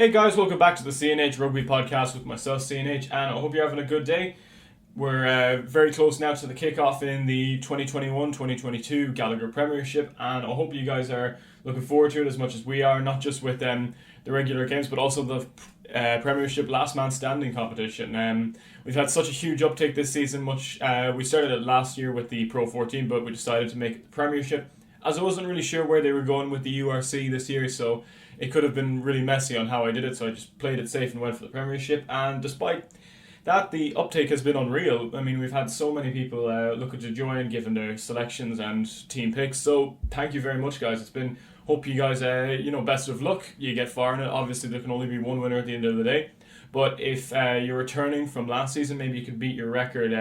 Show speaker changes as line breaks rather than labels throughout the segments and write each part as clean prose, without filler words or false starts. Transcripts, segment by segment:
Hey guys, welcome back to the CNH Rugby podcast with myself, CNH, and I hope you're having a good day. We're very close now to the kickoff in the 2021-2022 Gallagher Premiership, and I hope you guys are looking forward to it as much as we are, not just with the regular games, but also the Premiership last man standing competition. We've had such a huge uptake this season. We started it last year with the Pro 14, but we decided to make it the Premiership, as I wasn't really sure where they were going with the URC this year, so it could have been really messy on how I did it, so I just played it safe and went for the Premiership. And despite that, the uptake has been unreal. I mean, we've had so many people looking to join, given their selections and team picks. So thank you very much, guys. Hope you guys, best of luck. You get far in it. Obviously, there can only be one winner at the end of the day. But if you're returning from last season, maybe you could beat your record.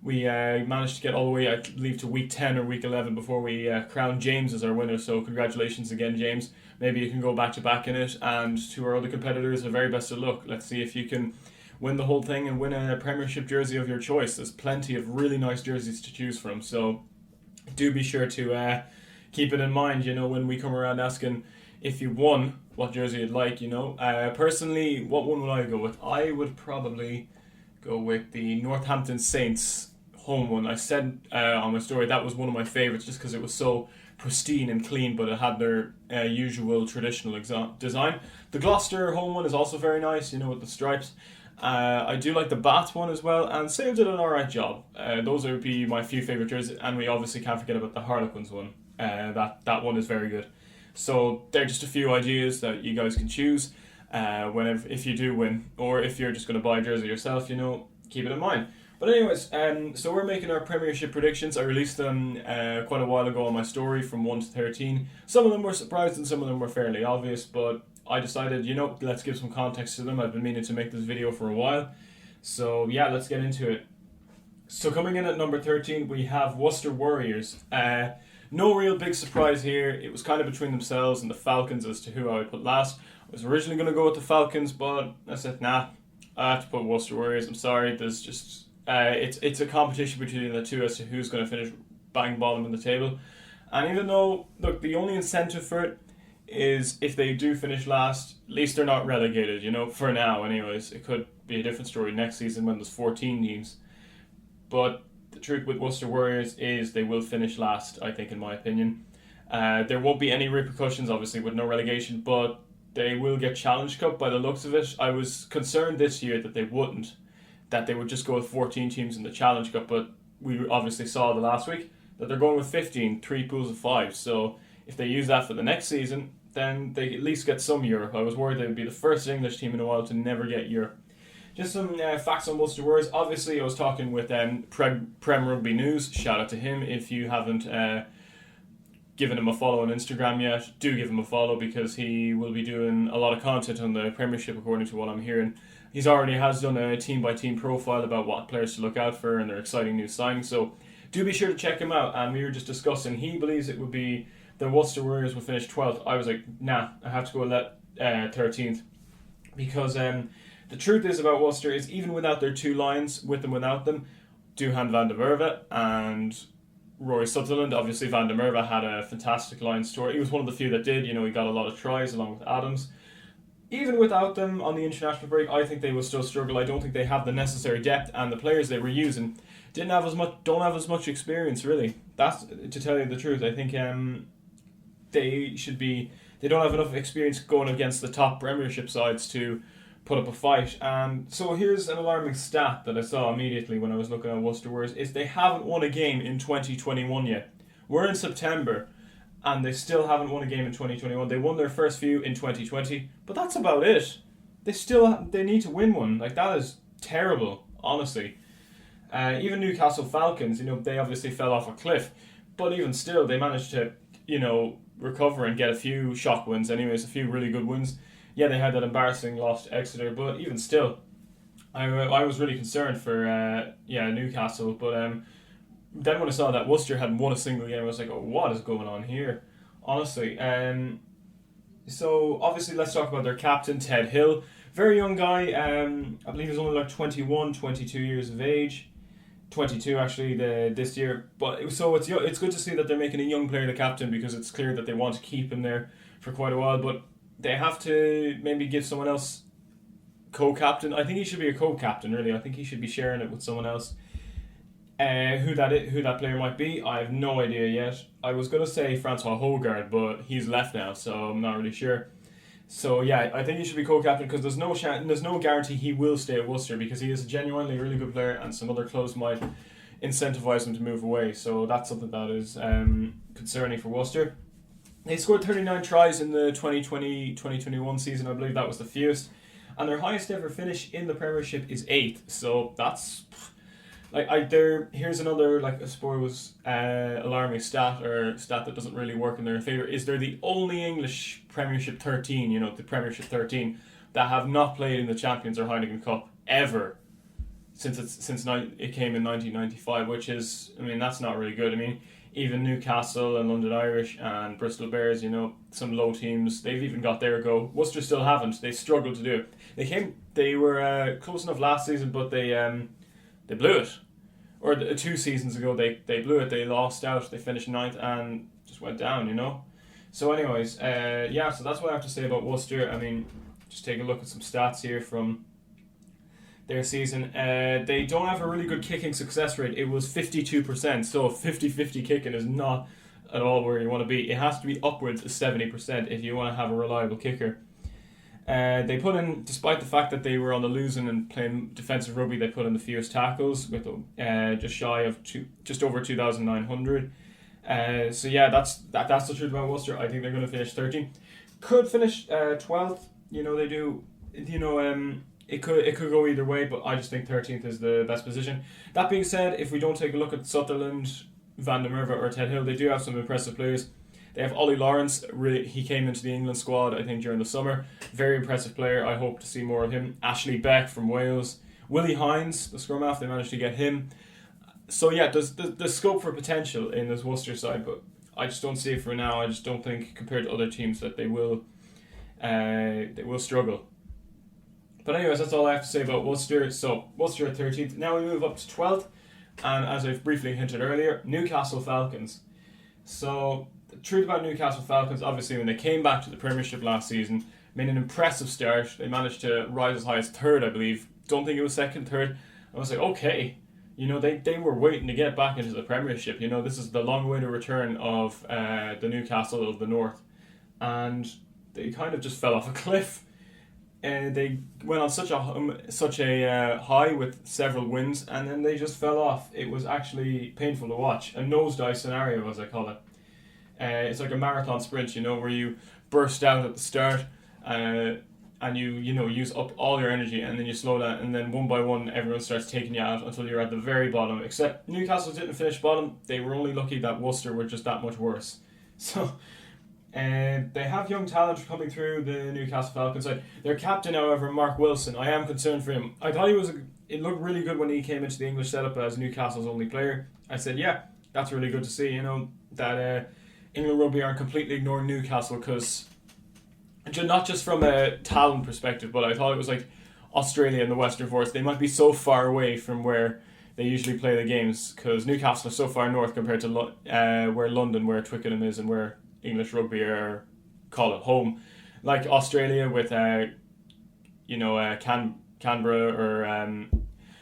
We managed to get all the way, I believe, to week 10 or week 11 before we crowned James as our winner. So congratulations again, James. Maybe you can go back-to-back in it. And to our other competitors, the very best of luck. Let's see if you can win the whole thing and win a Premiership jersey of your choice. There's plenty of really nice jerseys to choose from. So do be sure to keep it in mind, when we come around asking if you won, what jersey you'd like, Personally, what one would I go with? I would probably go with the Northampton Saints home one. I said on my story that was one of my favourites just because it was so pristine and clean, but it had their usual traditional design. The Gloucester home one is also very nice, with the stripes. I do like the Bath one as well, and Sale did an alright job. Those would be my few favourite jerseys, and we obviously can't forget about the Harlequins one. That one is very good. So they're just a few ideas that you guys can choose if you do win, or if you're just going to buy a jersey yourself, keep it in mind. But anyways, so we're making our Premiership predictions. I released them quite a while ago on my story from 1 to 13. Some of them were surprised and some of them were fairly obvious, but I decided, let's give some context to them. I've been meaning to make this video for a while. So yeah, let's get into it. So coming in at number 13, we have Worcester Warriors. No real big surprise here. It was kind of between themselves and the Falcons as to who I would put last. I was originally going to go with the Falcons, but I said, nah, I have to put Worcester Warriors. I'm sorry, there's just... it's a competition between the two as to who's going to finish bang bottom in the table. And even though, look, the only incentive for it is if they do finish last, at least they're not relegated, for now anyways. It could be a different story next season when there's 14 teams. But the truth with Worcester Warriors is they will finish last, I think, in my opinion. There won't be any repercussions, obviously, with no relegation, but they will get Challenge Cup by the looks of it. I was concerned this year that they wouldn't, that they would just go with 14 teams in the Challenge Cup, but we obviously saw the last week that they're going with 15, 3 pools of 5. So if they use that for the next season, then they at least get some Europe. I was worried they would be the first English team in a while to never get Europe. Just some facts on Worcester Warriors. Obviously, I was talking with Prem Rugby News. Shout out to him. If you haven't given him a follow on Instagram yet, do give him a follow because he will be doing a lot of content on the Premiership according to what I'm hearing. He's already has done a team-by-team profile about what players to look out for and their exciting new signings. So do be sure to check him out. And we were just discussing, he believes it would be the Worcester Warriors will finish 12th. I was like, nah, I have to go 13th. Because the truth is about Worcester is even without their two lines, with and without them, Duhan van der Merwe and Roy Sutherland. Obviously, van der Merwe had a fantastic line story. He was one of the few that did. He got a lot of tries along with Adams. Even without them on the international break, I think they will still struggle. I don't think they have the necessary depth, and the players they were using don't have as much experience, really. That's to tell you the truth. I think they don't have enough experience going against the top Premiership sides to put up a fight. So here's an alarming stat that I saw immediately when I was looking at Worcester Warriors, is they haven't won a game in 2021 yet. We're in September, and they still haven't won a game in 2021. They won their first few in 2020, but that's about it. They need to win one. That is terrible, honestly. Even Newcastle Falcons, they obviously fell off a cliff, but even still, they managed to, recover and get a few shock wins anyways, a few really good wins. Yeah, they had that embarrassing loss to Exeter, but even still, I was really concerned for Newcastle, but then when I saw that Worcester hadn't won a single game, I was like, oh, what is going on here? Honestly. So, obviously, let's talk about their captain, Ted Hill. Very young guy. I believe he's only 21, 22 years of age. 22, actually, this year. But it's good to see that they're making a young player the captain because it's clear that they want to keep him there for quite a while. But they have to maybe give someone else co-captain. I think he should be a co-captain, really. I think he should be sharing it with someone else. Who that player might be, I have no idea yet. I was going to say Francois Hogard, but he's left now, so I'm not really sure. So yeah, I think he should be co-captain because there's no guarantee he will stay at Worcester because he is a genuinely really good player and some other clubs might incentivise him to move away. So that's something that is concerning for Worcester. They scored 39 tries in the 2020-2021 season. I believe that was the fewest. And their highest ever finish in the Premiership is 8th. So that's... here's another, I suppose, alarming stat that doesn't really work in their favour, is they're the only English Premiership 13, the Premiership 13, that have not played in the Champions or Heineken Cup ever since it came in 1995, which is, that's not really good. Even Newcastle and London Irish and Bristol Bears, some low teams, they've even got their go. Worcester still haven't. They struggled to do it. They were close enough last season, but they blew it. Or 2 seasons ago, they blew it. They lost out. They finished 9th and just went down, So anyways, so that's what I have to say about Worcester. Just take a look at some stats here from their season. They don't have a really good kicking success rate. It was 52%, so 50-50 kicking is not at all where you want to be. It has to be upwards of 70% if you want to have a reliable kicker. They put in, despite the fact that they were on the losing and playing defensive rugby, they put in the fewest tackles with just over 2,900. So yeah, that's the truth about Worcester. I think they're going to finish 13th. Could finish 12th. They do. It could go either way, but I just think 13th is the best position. That being said, if we don't take a look at Sutherland, Van der Merwe or Ted Hill, they do have some impressive players. They have Ollie Lawrence. He came into the England squad, I think, during the summer. Very impressive player. I hope to see more of him. Ashley Beck from Wales. Willie Hines, the scrum half, they managed to get him. So yeah, there's scope for potential in this Worcester side, but I just don't see it for now. I just don't think, compared to other teams, that they will struggle. But anyways, that's all I have to say about Worcester. So Worcester at 13th. Now we move up to 12th, and as I've briefly hinted earlier, Newcastle Falcons. So the truth about Newcastle Falcons, obviously, when they came back to the Premiership last season, made an impressive start. They managed to rise as high as 3rd, I believe. Don't think it was 2nd, 3rd. I was like, okay, they were waiting to get back into the Premiership. This is the long-awaited return of the Newcastle of the North, and they kind of just fell off a cliff. They went on such a high with several wins, and then they just fell off. It was actually painful to watch. A nosedive scenario, as I call it. It's like a marathon sprint, where you burst out at the start, and you use up all your energy, and then you slow down, and then one by one everyone starts taking you out until you're at the very bottom. Except Newcastle didn't finish bottom. They were only lucky that Worcester were just that much worse. So. They have young talent coming through the Newcastle Falcons side. Their captain, however, Mark Wilson, I am concerned for him. I thought it looked really good when he came into the English setup as Newcastle's only player. I said, yeah, that's really good to see, that England Rugby aren't completely ignoring Newcastle, because not just from a talent perspective, but I thought it was like Australia and the Western Forest. They might be so far away from where they usually play the games, because Newcastle are so far north compared to where Twickenham is and where English rugby are, call it home, like Australia with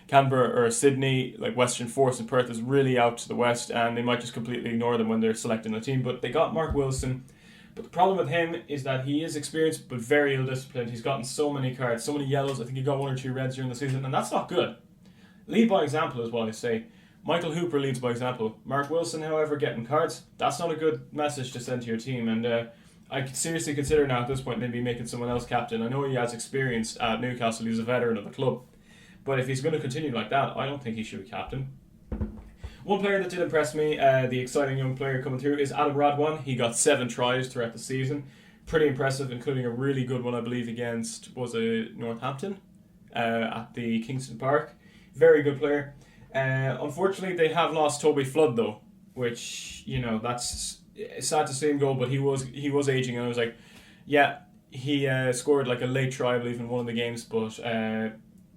Canberra or Sydney, like Western Force and Perth is really out to the west, and they might just completely ignore them when they're selecting the team. But they got Mark Wilson, but the problem with him is that he is experienced but very ill-disciplined. He's gotten so many cards, so many yellows. I think he got 1 or 2 reds during the season, and that's not good. Lead by example is what I say. Michael Hooper leads by example. Mark Wilson, however, getting cards, that's not a good message to send to your team. And I could seriously consider now at this point maybe making someone else captain. I know he has experience at Newcastle, he's a veteran of the club. But if he's going to continue like that, I don't think he should be captain. One player that did impress me, the exciting young player coming through, is Adam Radwan. He got 7 tries throughout the season. Pretty impressive, including a really good one, I believe, against, Northampton at the Kingston Park. Very good player. Unfortunately, they have lost Toby Flood, though, which, that's sad to see him go, but he was aging, and I was like, yeah, he scored like a late try, I believe, in one of the games, but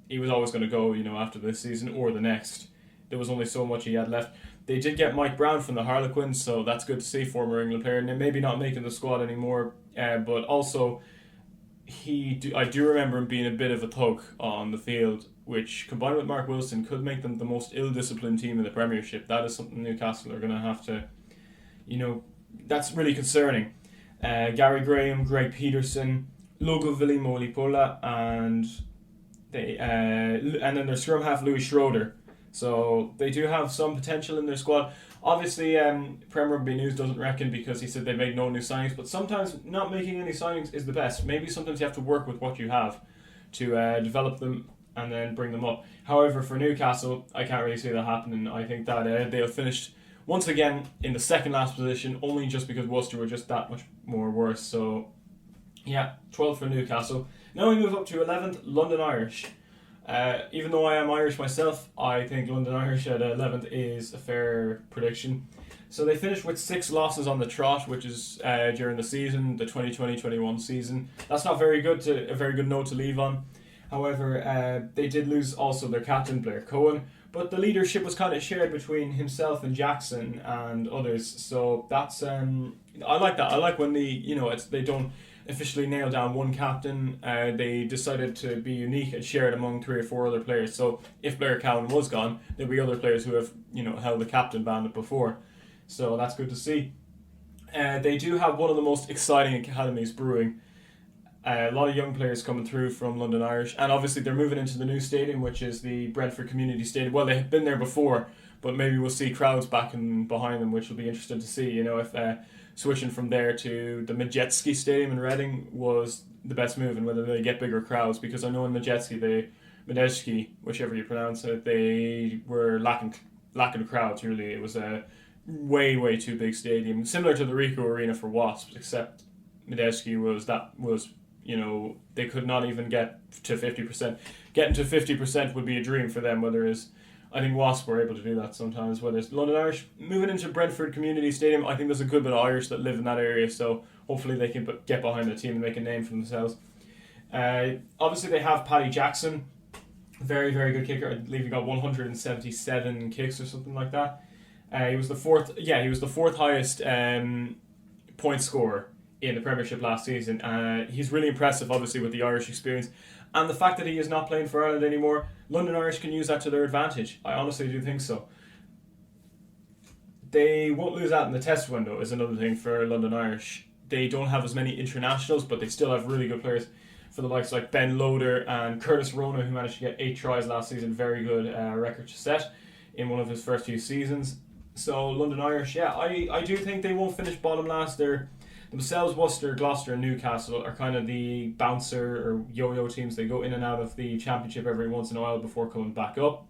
he was always going to go, after this season or the next. There was only so much he had left. They did get Mike Brown from the Harlequins, so that's good to see, former England player, and maybe not making the squad anymore, but also I do remember him being a bit of a thug on the field, which combined with Mark Wilson could make them the most ill-disciplined team in the Premiership. That is something Newcastle are going to have to, that's really concerning. Gary Graham, Greg Peterson, Logo Villimolipola, and then their scrum half Louis Schroeder. So they do have some potential in their squad. Obviously, Prem Rugby News doesn't reckon because he said they made no new signings, but sometimes not making any signings is the best. Maybe sometimes you have to work with what you have to develop them and then bring them up. However, for Newcastle, I can't really see that happening. I think that they'll finish once again in the second last position, only just because Worcester were just that much more worse. So, yeah, 12th for Newcastle. Now we move up to 11th, London Irish. Even though I am Irish myself, I think London Irish at 11th is a fair prediction. So they finished with 6 losses on the trot, which is during the season, the 2020-21 season. That's not a very good note to leave on. However, they did lose also their captain, Blair Cohen, but the leadership was kind of shared between himself and Jackson and others. So that's I like that. I like when they don't officially nail down one captain. They decided to be unique and share it among 3 or 4 other players. So if Blair Cowan was gone, there'd be other players who have held the captain bandit before. So that's good to see. They do have one of the most exciting academies brewing. A lot of young players coming through from London Irish, and obviously they're moving into the new stadium, which is the Brentford Community Stadium. Well, they have been there before, but maybe we'll see crowds back and behind them, which will be interesting to see. If switching from there to the Majetski Stadium in Reading was the best move, and whether they get bigger crowds, because I know in Majetski, whichever you pronounce it, they were lacking crowds. Really, it was a way too big stadium, similar to the Ricoh Arena for Wasps, except Majetski was they could not even get to 50%. Getting to 50% would be a dream for them, whereas I think Wasps were able to do that sometimes. Whether it's London Irish moving into Brentford Community Stadium, I think there's a good bit of Irish that live in that area, so hopefully they can get behind the team and make a name for themselves. Obviously they have Paddy Jackson, very good kicker. I believe he got 177 kicks or something like that. He was the fourth highest point scorer in the Premiership last season. He's really impressive, obviously, with the Irish experience. And the fact that he is not playing for Ireland anymore, London Irish can use that to their advantage. I honestly do think so. They won't lose out in the test window is another thing for London Irish. They don't have as many internationals, but they still have really good players for the likes like Ben Loader and Curtis Rona, who managed to get 8 tries last season. Very good record to set in one of his first few seasons. So London Irish, I do think they won't finish bottom last. Themselves, Worcester, Gloucester and Newcastle are kind of the bouncer or yo-yo teams. They go in and out of the championship every once in a while before coming back up.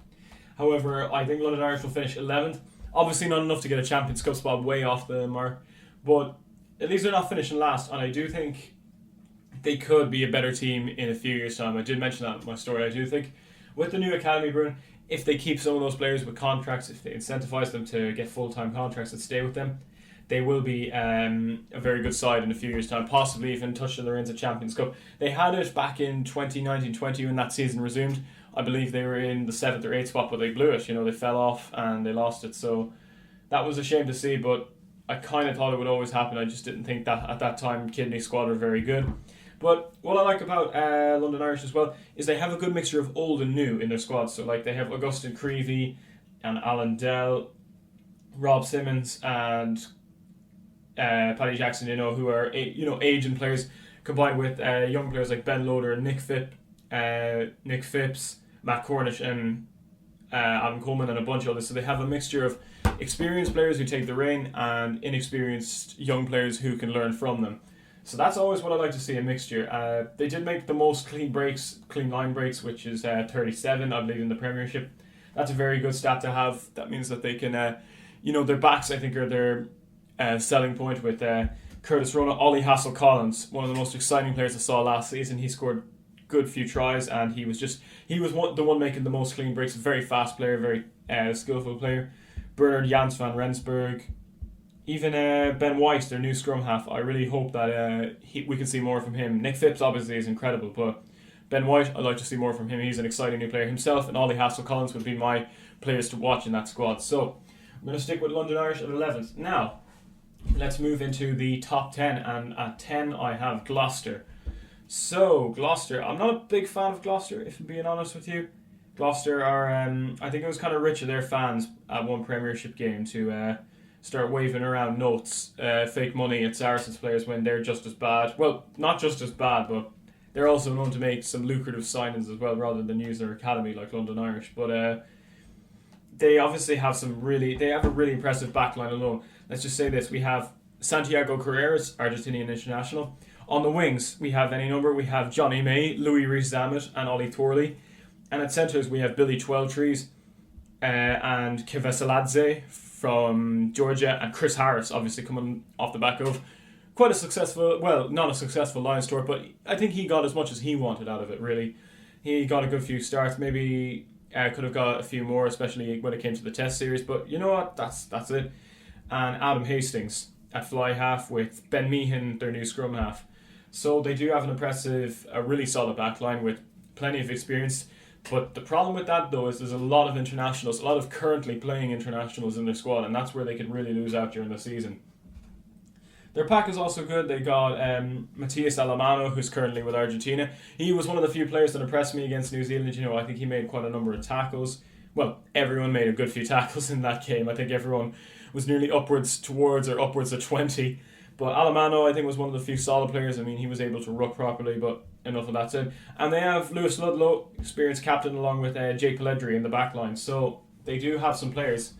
However, I think London Irish will finish 11th. Obviously not enough to get a Champions Cup spot, way off the mark, but at least they're not finishing last, and I do think they could be a better team in a few years' time. I did mention that in my story. I do think with the new academy brewing, if they keep some of those players with contracts, if they incentivize them to get full-time contracts and stay with them, they will be a very good side in a few years' time, possibly even touching their ends at Champions Cup. They had it back in 2019-20 when that season resumed. I believe they were in the 7th or 8th spot, but they blew it. They fell off and they lost it. So that was a shame to see, but I kind of thought it would always happen. I just didn't think that at that time Kidney squad were very good. But what I like about London Irish as well is they have a good mixture of old and new in their squad. So like they have Augustin Creevy and Alan Dell, Rob Simmons and Paddy Jackson, who are aging players, combined with young players like Ben Loader and Nick Phipps, Matt Cornish and Adam Coleman and a bunch of others. So they have a mixture of experienced players who take the reign and inexperienced young players who can learn from them. So that's always what I like to see, a mixture. They did make the most clean line breaks, which is 37, I believe, in the Premiership. That's a very good stat to have. That means that they can, their backs, I think, are their selling point with Curtis Rona. Ollie Hassel-Collins, one of the most exciting players I saw last season. He scored good few tries, and he was the one making the most clean breaks. A very fast player, very skillful player. Bernard Jans van Rensburg, even Ben White, their new scrum half. I really hope that we can see more from him. Nick Phipps obviously is incredible, but Ben White, I'd like to see more from him. He's an exciting new player himself, and Ollie Hassel-Collins would be my players to watch in that squad. So I'm going to stick with London Irish at 11th. Now, let's move into the top 10, and at 10 I have Gloucester. So, Gloucester. I'm not a big fan of Gloucester, if I'm being honest with you. Gloucester are, I think it was kind of rich of their fans at one Premiership game to start waving around notes, fake money at Saracens players when they're just as bad. Well, not just as bad, but they're also known to make some lucrative signings as well, rather than use their academy like London Irish. But they obviously have they have a really impressive backline alone. Let's just say this: we have Santiago Carreras, Argentinian international. On the wings, we have any number. We have Johnny May, Louis Rees-Zammit, and Ollie Thorley. And at centres, we have Billy Twelvetrees and Kevesaladze from Georgia, and Chris Harris, obviously coming off the back of quite a successful, well, not a successful Lions tour, but I think he got as much as he wanted out of it, really. He got a good few starts, maybe could have got a few more, especially when it came to the test series, but you know what, that's it. And Adam Hastings at fly half with Ben Meehan, their new scrum half. So they do have a really solid backline with plenty of experience. But the problem with that, though, is there's a lot of internationals, a lot of currently playing internationals in their squad, and that's where they could really lose out during the season. Their pack is also good. They got Matias Alemano, who's currently with Argentina. He was one of the few players that impressed me against New Zealand. I think he made quite a number of tackles. Well, everyone made a good few tackles in that game. I think everyone was nearly upwards of 20. But Alemano, I think, was one of the few solid players. I mean, he was able to ruck properly, but enough of that said. And they have Lewis Ludlow, experienced captain, along with Jake Pelledri in the back line. So they do have some players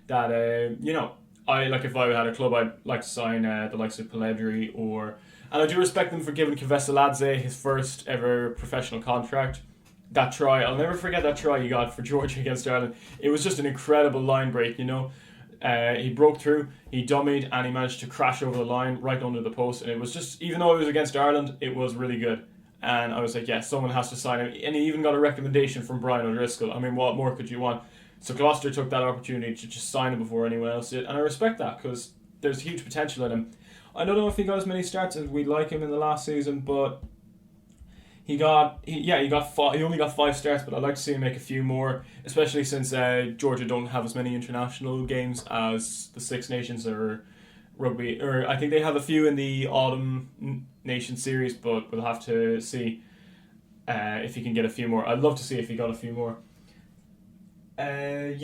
that, if I had a club, I'd like to sign the likes of Pelledri and I do respect them for giving Kevesaladze his first ever professional contract. That try, I'll never forget that try he got for Georgia against Ireland. It was just an incredible line break, He broke through, he dummied, and he managed to crash over the line right under the post. And it was just, even though it was against Ireland, it was really good. And I was like, yeah, someone has to sign him. And he even got a recommendation from Brian O'Driscoll. I mean, what more could you want? So Gloucester took that opportunity to just sign him before anyone else did. And I respect that, because there's huge potential in him. I don't know if he got as many starts as we'd like him in the last season, but he only got 5 starts, but I'd like to see him make a few more, especially since Georgia don't have as many international games as the Six Nations or Rugby, or I think they have a few in the Autumn Nation series, but we'll have to see if he can get a few more. I'd love to see if he got a few more. They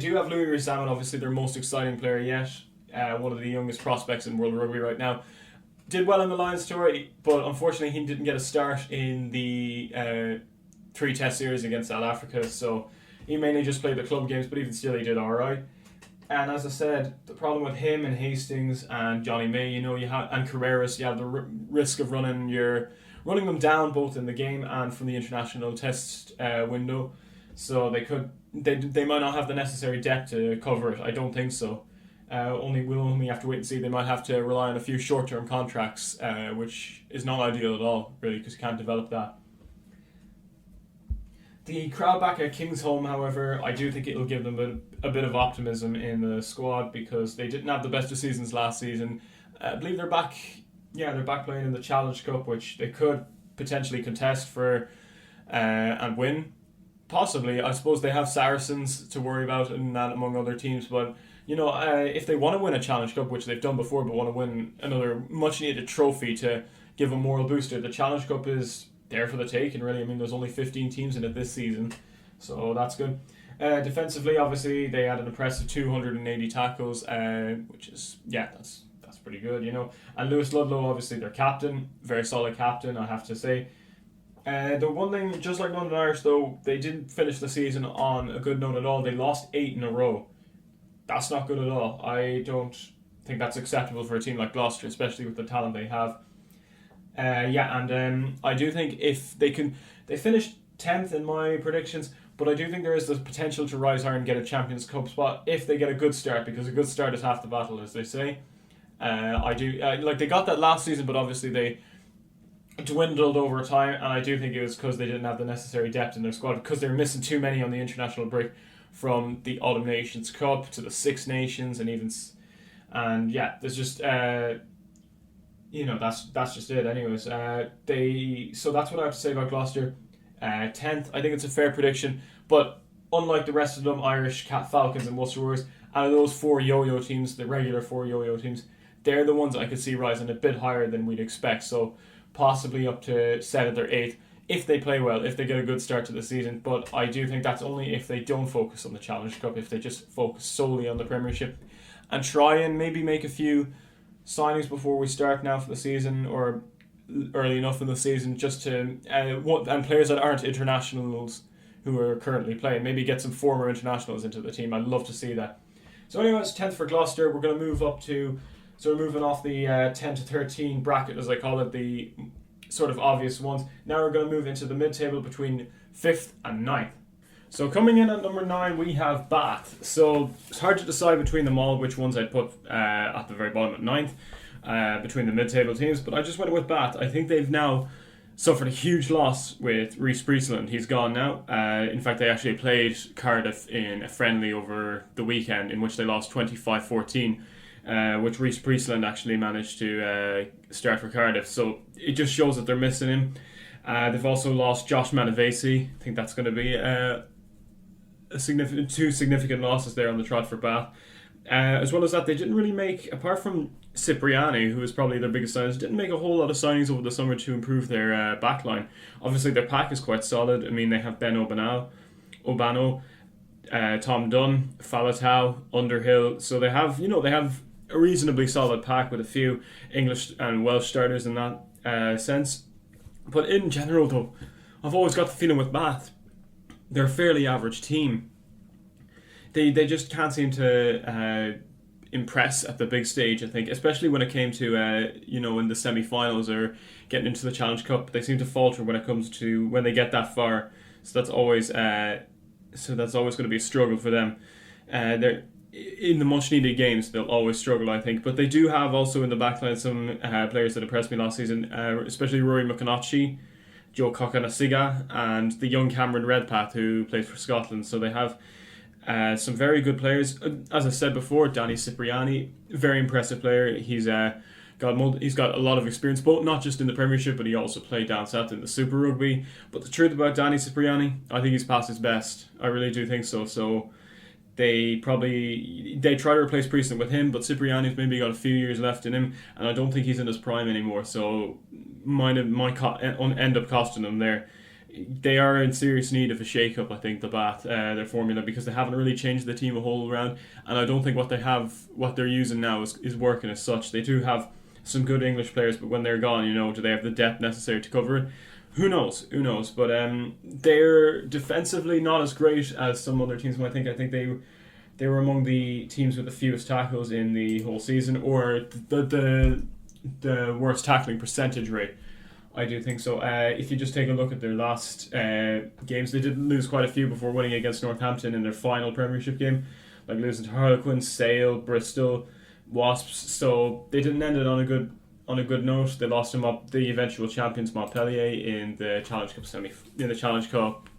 do have Louis Rees-Zammit, obviously their most exciting player yet, one of the youngest prospects in World Rugby right now. Did well in the Lions tour, but unfortunately he didn't get a start in the 3 test series against South Africa, so he mainly just played the club games, but even still he did alright. And as I said, the problem with him and Hastings and Johnny May, and Carreras, you have the risk of running them down both in the game and from the international test window. So they might not have the necessary depth to cover it. I don't think so. We'll only have to wait and see. They might have to rely on a few short-term contracts, which is not ideal at all, really, because you can't develop that. The crowd back at Kingsholm, however, I do think it'll give them a bit of optimism in the squad, because they didn't have the best of seasons last season. I believe they're back playing in the Challenge Cup, which they could potentially contest for and win. Possibly. I suppose they have Saracens to worry about and that among other teams, but if they want to win a Challenge Cup, which they've done before, but want to win another much-needed trophy to give a moral booster, the Challenge Cup is there for the taking, really. I mean, there's only 15 teams in it this season, so that's good. Defensively, obviously, they had an impressive 280 tackles, which is, that's pretty good, And Lewis Ludlow, obviously, their captain, very solid captain, I have to say. The one thing, just like London Irish, though, they didn't finish the season on a good note at all. They lost 8 in a row. That's not good at all. I don't think that's acceptable for a team like Gloucester, especially with the talent they have. I do think if they finished 10th in my predictions, but I do think there is the potential to rise higher and get a Champions Cup spot if they get a good start, because a good start is half the battle, as they say. They got that last season, but obviously they dwindled over time, and I do think it was because they didn't have the necessary depth in their squad, because they were missing too many on the international break, from the Autumn Nations Cup to the Six Nations, there's just that's just it. Anyways, so that's what I have to say about Gloucester. 10th, I think it's a fair prediction, but unlike the rest of them, Irish, Falcons and Worcester Warriors, out of those 4 yo-yo teams, the regular 4 yo-yo teams, they're the ones I could see rising a bit higher than we'd expect. So possibly up to 7th or 8th if they play well, if they get a good start to the season. But I do think that's only if they don't focus on the Challenge Cup, if they just focus solely on the Premiership and try and maybe make a few signings before we start now for the season, or early enough in the season, just to and players that aren't internationals who are currently playing, maybe get some former internationals into the team. I'd love to see that. So anyways, 10th for Gloucester. We're going to move up to, so we're moving off the 10 to 13 bracket, as I call it, the sort of obvious ones. Now we're going to move into the mid-table between 5th and 9th. So coming in at number 9, we have Bath. So it's hard to decide between them all which ones I'd put at the very bottom at 9th, between the mid-table teams, but I just went with Bath. I think they've now suffered a huge loss with Rhys Priestland. He's gone now. In fact, they actually played Cardiff in a friendly over the weekend in which they lost 25-14, which Rhys Priestland actually managed to start for Cardiff. So it just shows that they're missing him. They've also lost Josh Manavesi. I think that's going to be two significant losses there on the trot for Bath. As well as that, they didn't really make, apart from Cipriani, who was probably their biggest signings, didn't make a whole lot of signings over the summer to improve their backline. Obviously, their pack is quite solid. I mean, they have Ben Obano, Tom Dunn, Falatau, Underhill. So they have a reasonably solid pack with a few English and Welsh starters in that sense. But in general, though, I've always got the feeling with Bath, they're a fairly average team. They just can't seem to impress at the big stage, I think, especially when it came to in the semi-finals or getting into the Challenge Cup. They seem to falter when it comes to when they get that far. So that's always going to be a struggle for them. They're in the much needed games, they'll always struggle, I think. But they do have also in the backline some players that impressed me last season, especially Rory McConaughey, Joe Cokanasiga, and the young Cameron Redpath, who plays for Scotland. So they have some very good players. As I said before, Danny Cipriani, very impressive player. He's got a lot of experience, both not just in the Premiership, but he also played down south in the Super Rugby. But the truth about Danny Cipriani, I think he's past his best. I really do think so. So they try to replace Priestland with him, but Cipriani's maybe got a few years left in him, and I don't think he's in his prime anymore. So might end up costing them there. They are in serious need of a shake-up, I think, the Bath, their formula, because they haven't really changed the team a whole round, and I don't think what they're using now is working as such. They do have some good English players, but when they're gone, do they have the depth necessary to cover it? Who knows? But they're defensively not as great as some other teams might think. I think they were among the teams with the fewest tackles in the whole season, or the worst tackling percentage rate. I do think so. If you just take a look at their last games, they did lose quite a few before winning against Northampton in their final Premiership game, like losing to Harlequins, Sale, Bristol, Wasps. So they didn't end it on a good note. They lost them up the eventual champions Montpellier in the Challenge Cup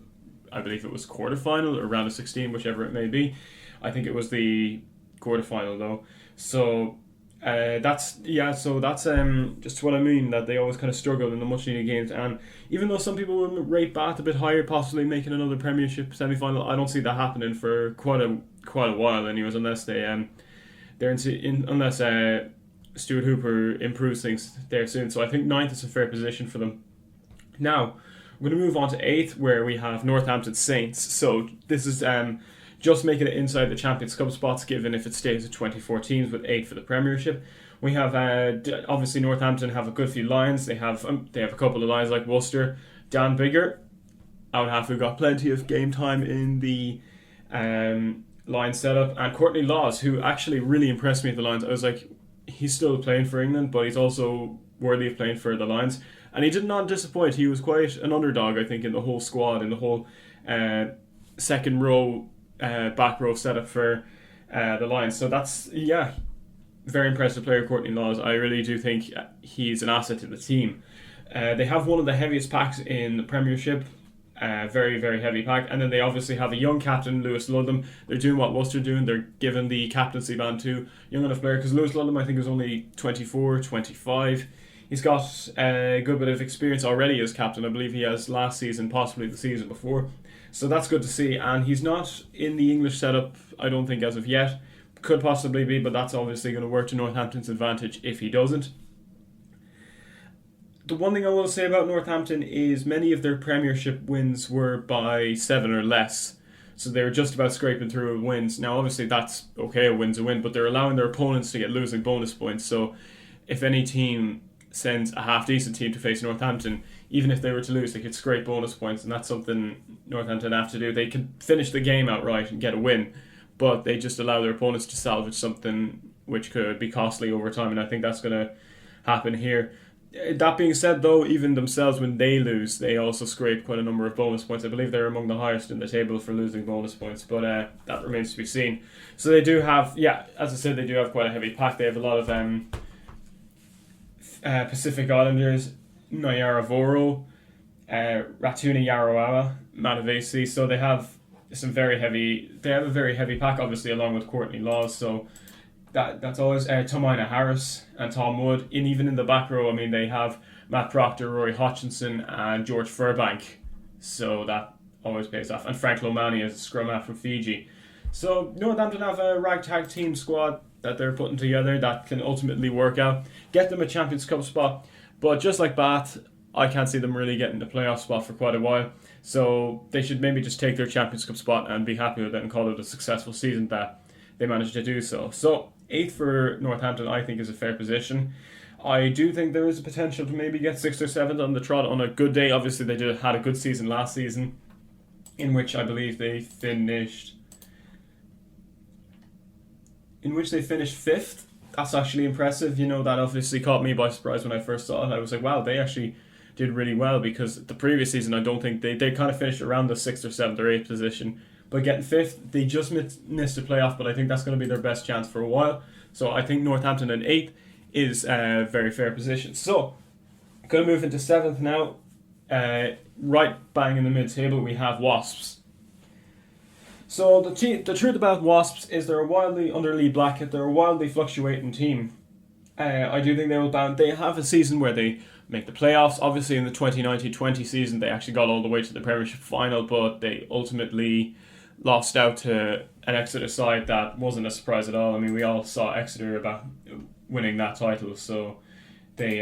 I believe it was quarterfinal or round of 16, whichever it may be. I think it was the quarterfinal though. So. That's just what I mean, that they always kind of struggle in the much needed games, and even though some people would rate Bath a bit higher, possibly making another Premiership semi-final, I don't see that happening for quite a while anyways, unless Stuart Hooper improves things there soon. So I think 9th is a fair position for them. Now we're going to move on to 8th, where we have Northampton Saints. So this is just making it inside the Champions Cup spots, given if it stays at 24 teams with 8 for the Premiership. We have obviously Northampton have a good few Lions. They have a couple of Lions like Worcester, Dan Biggar, out half, who got plenty of game time in the Lions setup, and Courtney Laws, who actually really impressed me at the Lions. I was like, he's still playing for England, but he's also worthy of playing for the Lions, and he did not disappoint. He was quite an underdog, I think, in the whole squad, in the whole second row. Back row setup for the Lions. So that's, very impressive player, Courtney Laws. I really do think he's an asset to the team. They have one of the heaviest packs in the Premiership, very, very heavy pack, and then they obviously have a young captain, Lewis Ludlam. They're doing what Worcester doing. They're giving the captaincy band to young enough player, because Lewis Ludlam, I think, is only 24, 25. He's got a good bit of experience already as captain. I believe he has last season, possibly the season before. So that's good to see, and he's not in the English setup, I don't think, as of yet. Could possibly be, but that's obviously going to work to Northampton's advantage if he doesn't. The one thing I will say about Northampton is many of their Premiership wins were by 7 or less. So they were just about scraping through with wins. Now, obviously, that's okay, a win's a win, but they're allowing their opponents to get losing bonus points. So if any team sends a half-decent team to face Northampton, even if they were to lose, they could scrape bonus points, and that's something Northampton have to do. They can finish the game outright and get a win, but they just allow their opponents to salvage something which could be costly over time, and I think that's going to happen here. That being said, though, even themselves, when they lose, they also scrape quite a number of bonus points. I believe they're among the highest in the table for losing bonus points, but that remains to be seen. So they do have, as I said, they do have quite a heavy pack. They have a lot of Pacific Islanders, Nyaravoro, Ratuna Yarawawa, Matavesi. So they have a very heavy pack, obviously, along with Courtney Laws. So that's always Tomaina Harris and Tom Wood. And even in the back row, I mean, they have Matt Proctor, Rory Hutchinson, and George Furbank. So that always pays off. And Frank Lomani as a scrum half from Fiji. So Northampton have a ragtag team squad that they're putting together that can ultimately work out, get them a Champions Cup spot. But just like Bath, I can't see them really getting the playoff spot for quite a while. So they should maybe just take their Champions Cup spot and be happy with it and call it a successful season that they managed to do so. So 8th for Northampton, I think, is a fair position. I do think there is a potential to maybe get 6th or 7th on the trot on a good day. Obviously, they had a good season last season, in which I believe they finished 5th. That's actually impressive. That obviously caught me by surprise when I first saw it. I was like, wow, they actually did really well, because the previous season, I don't think they kind of finished around the 6th or 7th or 8th position. But getting 5th, they just missed a playoff, but I think that's going to be their best chance for a while. So I think Northampton in 8th is a very fair position. So, going to move into 7th now. Right bang in the mid-table, we have Wasps. So the truth about Wasps is they're a wildly, under Lee Blackett, they're a wildly fluctuating team. I do think they will bound. They have a season where they make the playoffs. Obviously, in the 2019-20 season, they actually got all the way to the Premiership final, but they ultimately lost out to an Exeter side that wasn't a surprise at all. I mean, we all saw Exeter about winning that title, so they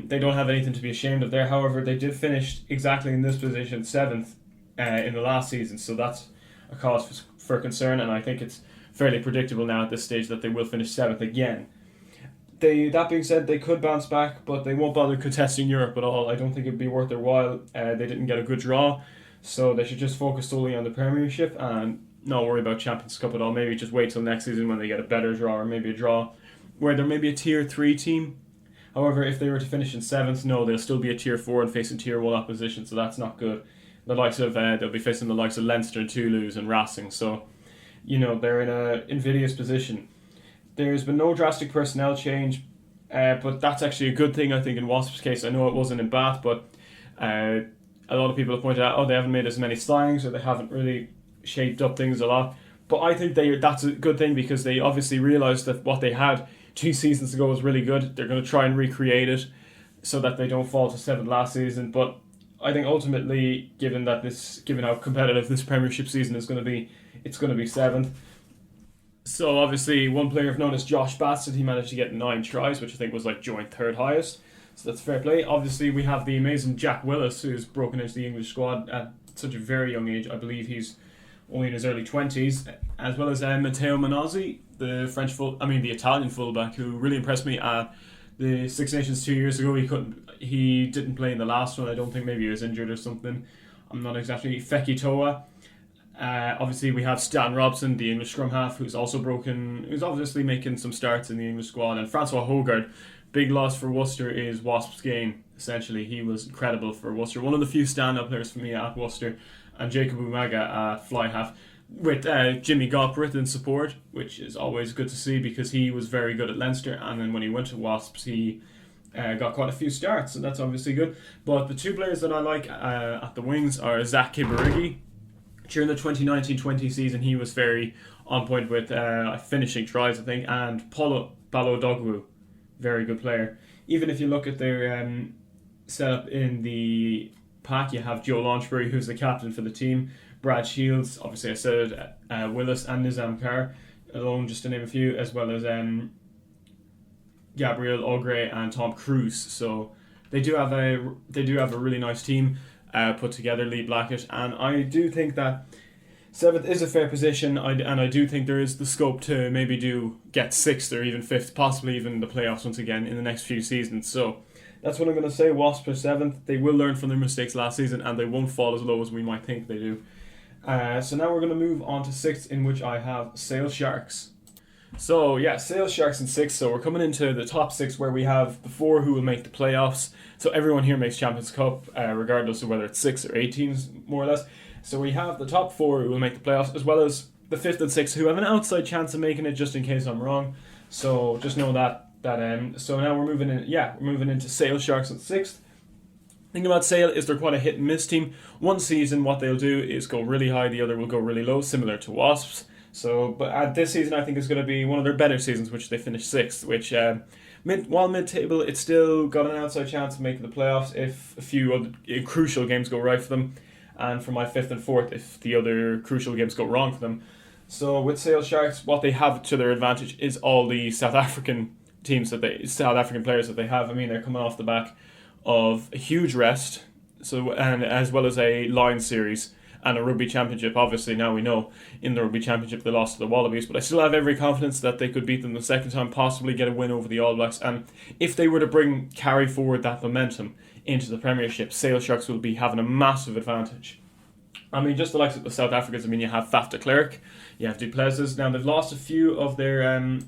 don't have anything to be ashamed of there. However, they did finish exactly in this position, 7th in the last season, so that's a cause for concern, and I think it's fairly predictable now at this stage that they will finish 7th again. That being said, they could bounce back, but they won't bother contesting Europe at all. I don't think it would be worth their while. They didn't get a good draw, so they should just focus solely on the Premiership and not worry about Champions Cup at all. Maybe just wait till next season when they get a better draw, or maybe a draw where there may be a Tier 3 team. However, if they were to finish in 7th, no, they'll still be a Tier 4 and facing Tier 1 opposition, so that's not good. They'll be facing the likes of Leinster, Toulouse and Racing, so they're in an invidious position. There's been no drastic personnel change, but that's actually a good thing, I think, in Wasps' case. I know it wasn't in Bath, but a lot of people have pointed out, they haven't made as many signings, or they haven't really shaped up things a lot. But I think that's a good thing, because they obviously realised that what they had 2 seasons ago was really good. They're going to try and recreate it so that they don't fall to 7th last season. But I think ultimately, given how competitive this Premiership season is going to be, it's going to be 7th. So obviously, one player of note is Josh Bassett. He managed to get 9 tries, which I think was joint 3rd highest. So that's fair play. Obviously, we have the amazing Jack Willis, who's broken into the English squad at such a very young age. I believe he's only in his early 20s, as well as Matteo Manozzi, the Italian fullback, who really impressed me at the Six Nations 2 years ago. He didn't play in the last one. I don't think, maybe he was injured or something. I'm not exactly. Feki Toa. Obviously, we have Stan Robson, the English scrum half, who's obviously making some starts in the English squad, and Francois Hogard. Big loss for Worcester is Wasps' gain. Essentially, he was incredible for Worcester. One of the few stand-up players for me at Worcester, and Jacob Umaga at fly half, with Jimmy Galbraith in support, which is always good to see, because he was very good at Leinster, and then when he went to Wasps, he got quite a few starts, so that's obviously good. But the 2 players that I like at the wings are Zach Kibarigi. During the 2019-20 season, he was very on point with finishing tries, I think, and Paulo Balodogwu, very good player. Even if you look at their setup in the pack, you have Joe Launchbury, who's the captain for the team, Brad Shields, obviously I said Willis, and Nizam Carr. alone, just to name a few, as well as Gabriel Ogre and Tom Cruise. So they do have a really nice team put together, Lee Blackett, and I do think that 7th is a fair position, and I do think there is the scope to maybe get 6th or even 5th, possibly even the playoffs once again in the next few seasons. So that's what I'm going to say. Wasps are 7th. They will learn from their mistakes last season, and they won't fall as low as we might think they do. So now we're going to move on to 6th, in which I have Sale Sharks. So yeah, Sale Sharks in 6th. So we're coming into the top 6, where we have the 4 who will make the playoffs. So everyone here makes Champions Cup, regardless of whether it's 6 or 8 teams, more or less. So we have the top 4 who will make the playoffs, as well as the 5th and 6th who have an outside chance of making it, just in case I'm wrong. So just know that. So now we're moving in. Yeah, we're moving into Sale Sharks in 6th. The thing about Sale is they're quite a hit and miss team. One season, what they'll do is go really high, the other will go really low, similar to Wasps. So, but this season I think is going to be one of their better seasons, which they finished 6th, which while mid-table, it's still got an outside chance of making the playoffs if a few other crucial games go right for them, and for my 5th and 4th if the other crucial games go wrong for them. So with Sale Sharks, what they have to their advantage is all the South African players that they have. I mean, they're coming off the back of a huge rest, and as well as a line series and a rugby championship. Obviously now we know in the rugby championship they lost to the Wallabies, but I still have every confidence that they could beat them the second time, possibly get a win over the All Blacks, and if they were to carry forward that momentum into the Premiership, Sale Sharks will be having a massive advantage. I mean, just the likes of the South Africans, I mean, you have Faf de Klerk, you have Du Plessis. Now they've lost a few of their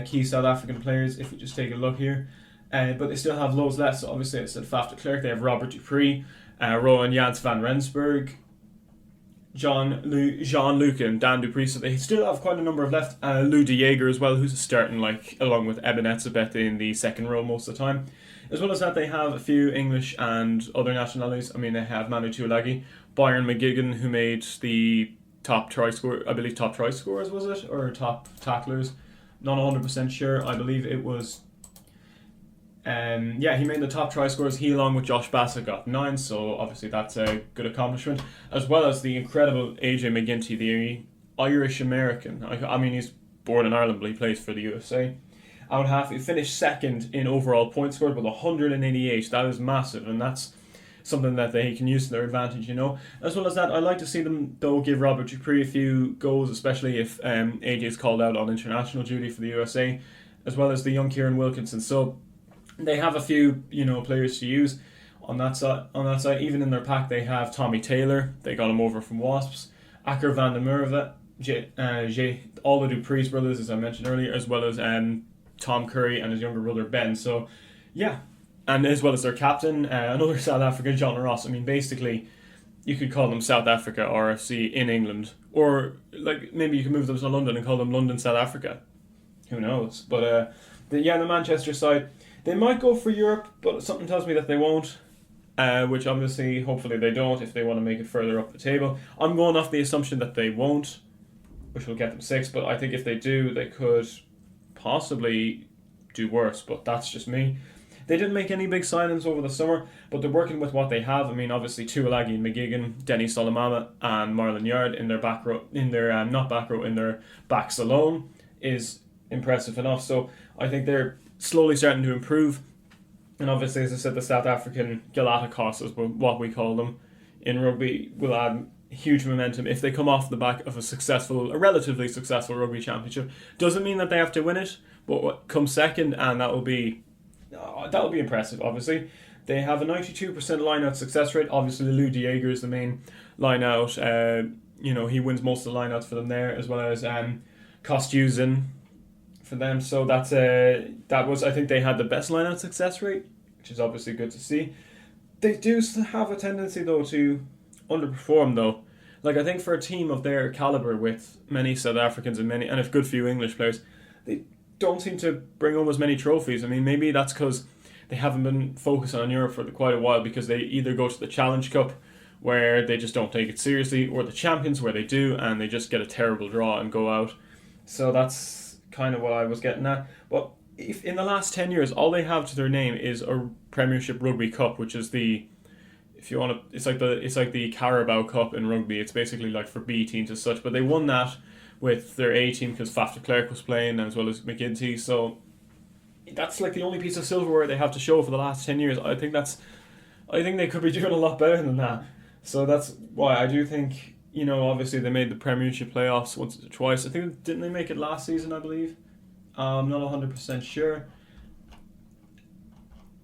key South African players, if we just take a look here. But they still have loads left. So obviously I said Faf de Klerk, they have Robert Dupree, Rowan Jans van Rensburg, Jean-Luc and Dan Dupree. So they still have quite a number of left. Lou de Jager as well, who's starting along with Eben Etzebeth in the second row most of the time. As well as that, they have a few English and other nationalities. I mean, they have Manu Tuilagi, Byron McGuigan, who made the top try scorers, was it? Or top tacklers? Not 100% sure. I believe it was... he made the top try scorers. He, along with Josh Bassett, got 9, so obviously that's a good accomplishment. As well as the incredible AJ McGinty, the Irish-American. I mean, he's born in Ireland, but he plays for the USA. Out half, he finished second in overall points scored with 188. That is massive, and that's something that they can use to their advantage, you know. As well as that, I'd like to see them, though, give Robert Dupree a few goals, especially if AJ is called out on international duty for the USA, as well as the young Kieran Wilkinson. So they have a few, players to use on that side. Even in their pack, they have Tommy Taylor. They got him over from Wasps. Akker van der Merwe, all the Dupree's brothers, as I mentioned earlier, as well as Tom Curry and his younger brother Ben. So, yeah. And as well as their captain, another South African, John Ross. I mean, basically, you could call them South Africa RFC in England. Or, maybe you can move them to London and call them London, South Africa. Who knows? But, the Manchester side, they might go for Europe, but something tells me that they won't. Which obviously, hopefully they don't if they want to make it further up the table. I'm going off the assumption that they won't, which will get them 6. But I think if they do, they could possibly do worse. But that's just me. They didn't make any big signings over the summer, but they're working with what they have. I mean, obviously, Tuilagi and McGuigan, Denny Solomama and Marlon Yard in their back row, in their backs alone is impressive enough. So I think they're slowly starting to improve. And obviously, as I said, the South African Galacticos, is what we call them in rugby, will add huge momentum if they come off the back of a relatively successful rugby championship. Doesn't mean that they have to win it, but come second, and that will be impressive. Obviously, they have a 92% line-out success rate. Obviously, Lou de Jager is the main line-out. He wins most of the line-outs for them there, as well as Kostuzin for them. So I think they had the best line-out success rate, which is obviously good to see. They do have a tendency, though, to underperform, though. I think for a team of their calibre, with many South Africans and a good few English players, they don't seem to bring home as many trophies. I mean, maybe that's because they haven't been focused on Europe for quite a while, because they either go to the Challenge Cup, where they just don't take it seriously, or the Champions, where they do, and they just get a terrible draw and go out. So that's kind of what I was getting at. But if in the last 10 years, all they have to their name is a Premiership Rugby Cup, which is it's like the Carabao Cup in rugby. It's basically like for B teams as such, but they won that with their A team because Faf de Klerk was playing as well as McGinty. So that's like the only piece of silverware they have to show for the last 10 years. I think they could be doing a lot better than that. So that's why I do think, obviously they made the Premiership playoffs once or twice. I think, didn't they make it last season, I believe? I'm not 100% sure.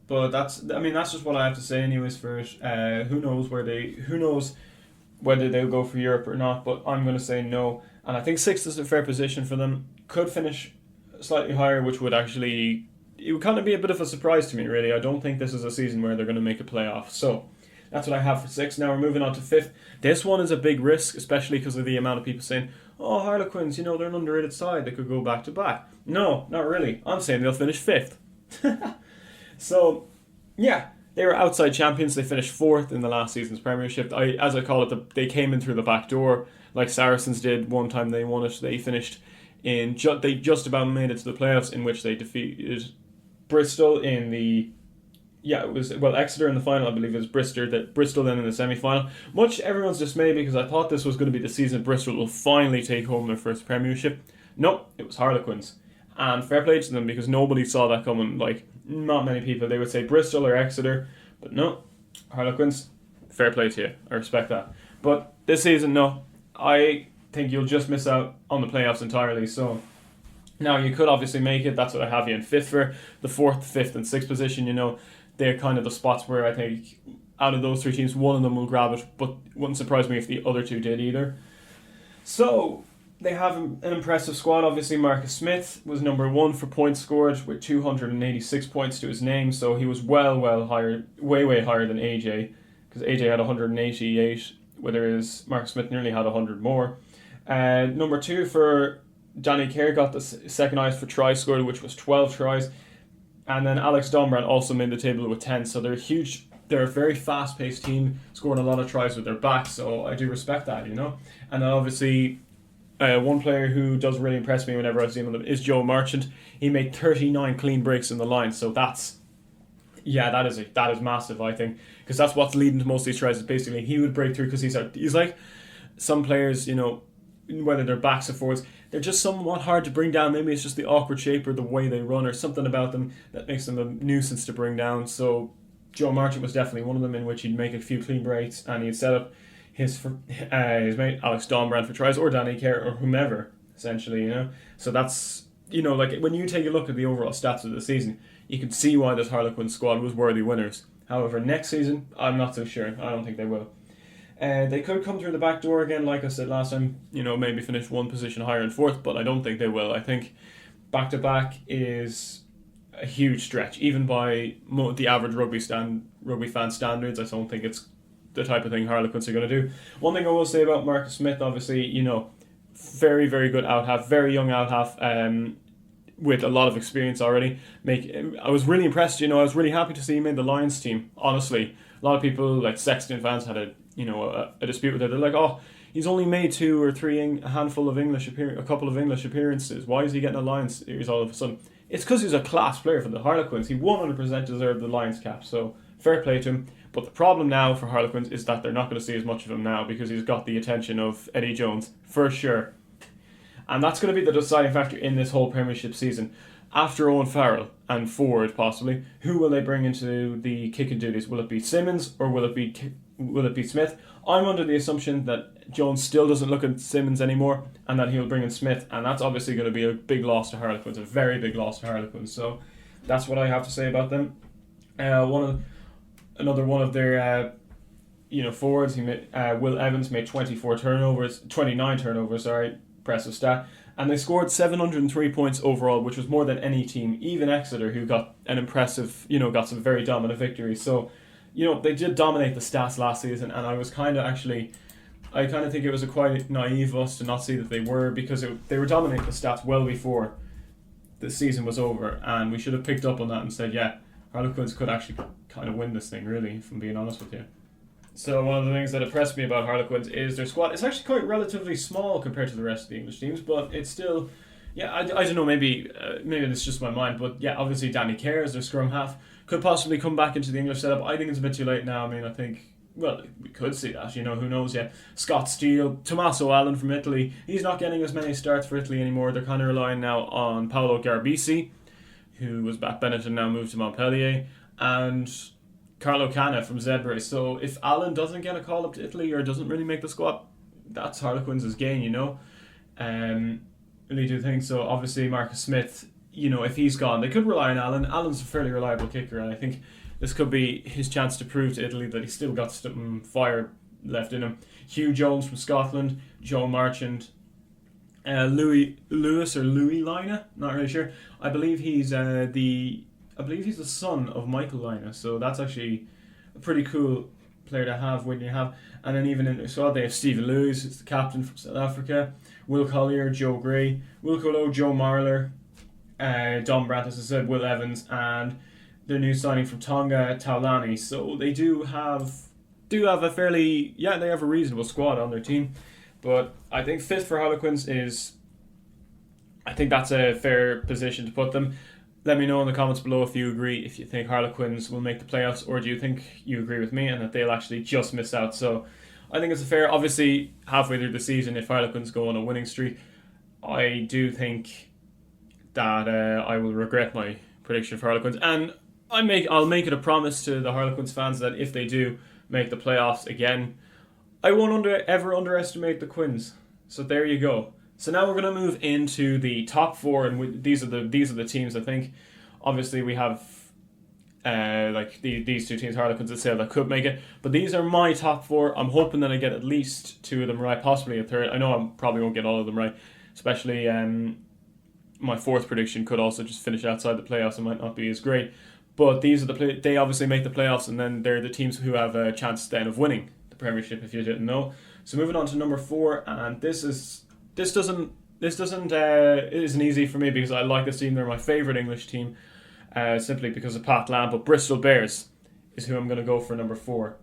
But that's just what I have to say anyways for it. Who knows whether they'll go for Europe or not, but I'm going to say no. And I think 6th is a fair position for them. Could finish slightly higher, which would it would kind of be a bit of a surprise to me, really. I don't think this is a season where they're going to make a playoff. So that's what I have for 6th. Now we're moving on to 5th. This one is a big risk, especially because of the amount of people saying, oh, Harlequins, they're an underrated side. They could go back to back. No, not really. I'm saying they'll finish 5th. So, yeah, they were outside champions. They finished 4th in the last season's Premiership. As I call it, they came in through the back door, like Saracens did one time they won it. They finished they just about made it to the playoffs, in which they defeated Bristol in the Exeter in the final. I believe it was Bristol then in the semi-final. Much everyone's dismay, because I thought this was going to be the season Bristol will finally take home their first Premiership. Nope, it was Harlequins. And fair play to them, because nobody saw that coming. Like, not many people. They would say Bristol or Exeter, but no, Harlequins. Fair play to you. I respect that. But this season, no. I think you'll just miss out on the playoffs entirely. So now you could obviously make it. That's what I have you in 5th for. The 4th, 5th, and 6th position. They're kind of the spots where I think out of those 3 teams, one of them will grab it. But it wouldn't surprise me if the other 2 did either. So they have an impressive squad. Obviously, Marcus Smith was number 1 for points scored with 286 points to his name. So he was well higher, way higher than AJ, because AJ had 188, whereas Marcus Smith nearly had 100 more. Number 2 for Danny Kerr got the second highest for tries scored, which was 12 tries. And then Alex Dombrand also made the table with 10. So they're huge. They're a very fast-paced team, scoring a lot of tries with their backs. So I do respect that, And then obviously, one player who does really impress me whenever I see him is Joe Marchant. He made 39 clean breaks in the line. So that is massive, I think, because that's what's leading to most of these tries. Is basically he would break through, because he's like some players, whether they're backs or forwards, they're just somewhat hard to bring down. Maybe it's just the awkward shape or the way they run or something about them that makes them a nuisance to bring down. So Joe Marchant was definitely one of them, in which he'd make a few clean breaks and he'd set up his mate Alex Dombrand for tries, or Danny Kerr, or whomever, essentially, So that's, like when you take a look at the overall stats of the season, you can see why this Harlequin squad was worthy winners. However, next season, I'm not so sure. I don't think they will. They could come through the back door again, like I said last time, maybe finish 1 position higher in 4th, but I don't think they will. I think back-to-back is a huge stretch, even by the average rugby fan standards. I don't think it's the type of thing Harlequins are going to do. One thing I will say about Marcus Smith, obviously, very, very good out-half, very young out-half, with a lot of experience already. I was really impressed, I was really happy to see him in the Lions team, honestly. A lot of people, like Sexton fans, had a dispute with it. They're like, oh, he's only made 2 or 3, a couple of English appearances. Why is he getting a Lions series all of a sudden? It's because he's a class player for the Harlequins. He 100% deserved the Lions cap, so fair play to him. But the problem now for Harlequins is that they're not going to see as much of him now, because he's got the attention of Eddie Jones, for sure. And that's going to be the deciding factor in this whole Premiership season. After Owen Farrell and forward, possibly, who will they bring into the kicking duties? Will it be Simmons, or will it be Smith? I'm under the assumption that Jones still doesn't look at Simmons anymore, and that he'll bring in Smith, and that's obviously going to be a big loss to Harlequins, a very big loss to Harlequins. So that's what I have to say about them. Another one of their forwards, Will Evans made 29 turnovers. Impressive stat. And they scored 703 points overall, which was more than any team, even Exeter, who got an impressive, got some very dominant victories. So, they did dominate the stats last season, and I kind of think it was a quite naive of us to not see that they were, because they were dominating the stats well before the season was over, and we should have picked up on that and said, yeah, Harlequins could actually kind of win this thing, really, if I'm being honest with you. So one of the things that impressed me about Harlequins is their squad. It's actually quite relatively small compared to the rest of the English teams, but it's still, I don't know, maybe it's just my mind, but yeah, obviously Danny Kerr as their scrum half could possibly come back into the English setup. I think it's a bit too late now. I mean, I think well, we could see that, who knows yet. Scott Steele, Tommaso Allen from Italy. He's not getting as many starts for Italy anymore. They're kind of relying now on Paolo Garbisi, who was back Benetton, now moved to Montpellier, and Carlo Canna from Zedbury. So if Allen doesn't get a call up to Italy or doesn't really make the squad, that's Harlequins' gain, Really do think so. Obviously, Marcus Smith, if he's gone, they could rely on Allen. Allen's a fairly reliable kicker, and I think this could be his chance to prove to Italy that he's still got some fire left in him. Hugh Jones from Scotland, Joe Marchand, Louis Lina, not really sure. I believe he's the son of Michael Lina, so that's actually a pretty cool player to have when you have. And then even in the squad they have Stephen Lewis, who's the captain from South Africa, Will Collier, Joe Gray, Will Colo, Joe Marler, Dom Brandt, as I said, Will Evans, and their new signing from Tonga, Taulani. So they do have a fairly, they have a reasonable squad on their team. But I think fifth for Harlequins I think that's a fair position to put them. Let me know in the comments below if you agree, if you think Harlequins will make the playoffs, or do you think you agree with me and that they'll actually just miss out. So I think it's a fair, obviously halfway through the season, if Harlequins go on a winning streak, I do think that I will regret my prediction for Harlequins. And I'll make it a promise to the Harlequins fans that if they do make the playoffs again, I won't ever underestimate the Quins. So there you go. So now we're going to move into the top four, and these are the teams I think. Obviously, we have these two teams, Harlequins and Sale, that could make it. But these are my top four. I'm hoping that I get at least two of them right, possibly a third. I know I probably won't get all of them right, especially my fourth prediction could also just finish outside the playoffs and might not be as great. But these are they obviously make the playoffs, and then they're the teams who have a chance then of winning the Premiership, if you didn't know. So moving on to number 4, and this isn't easy for me because I like this team. They're my favourite English team, simply because of Pat Lam. But Bristol Bears is who I'm going to go for number 4.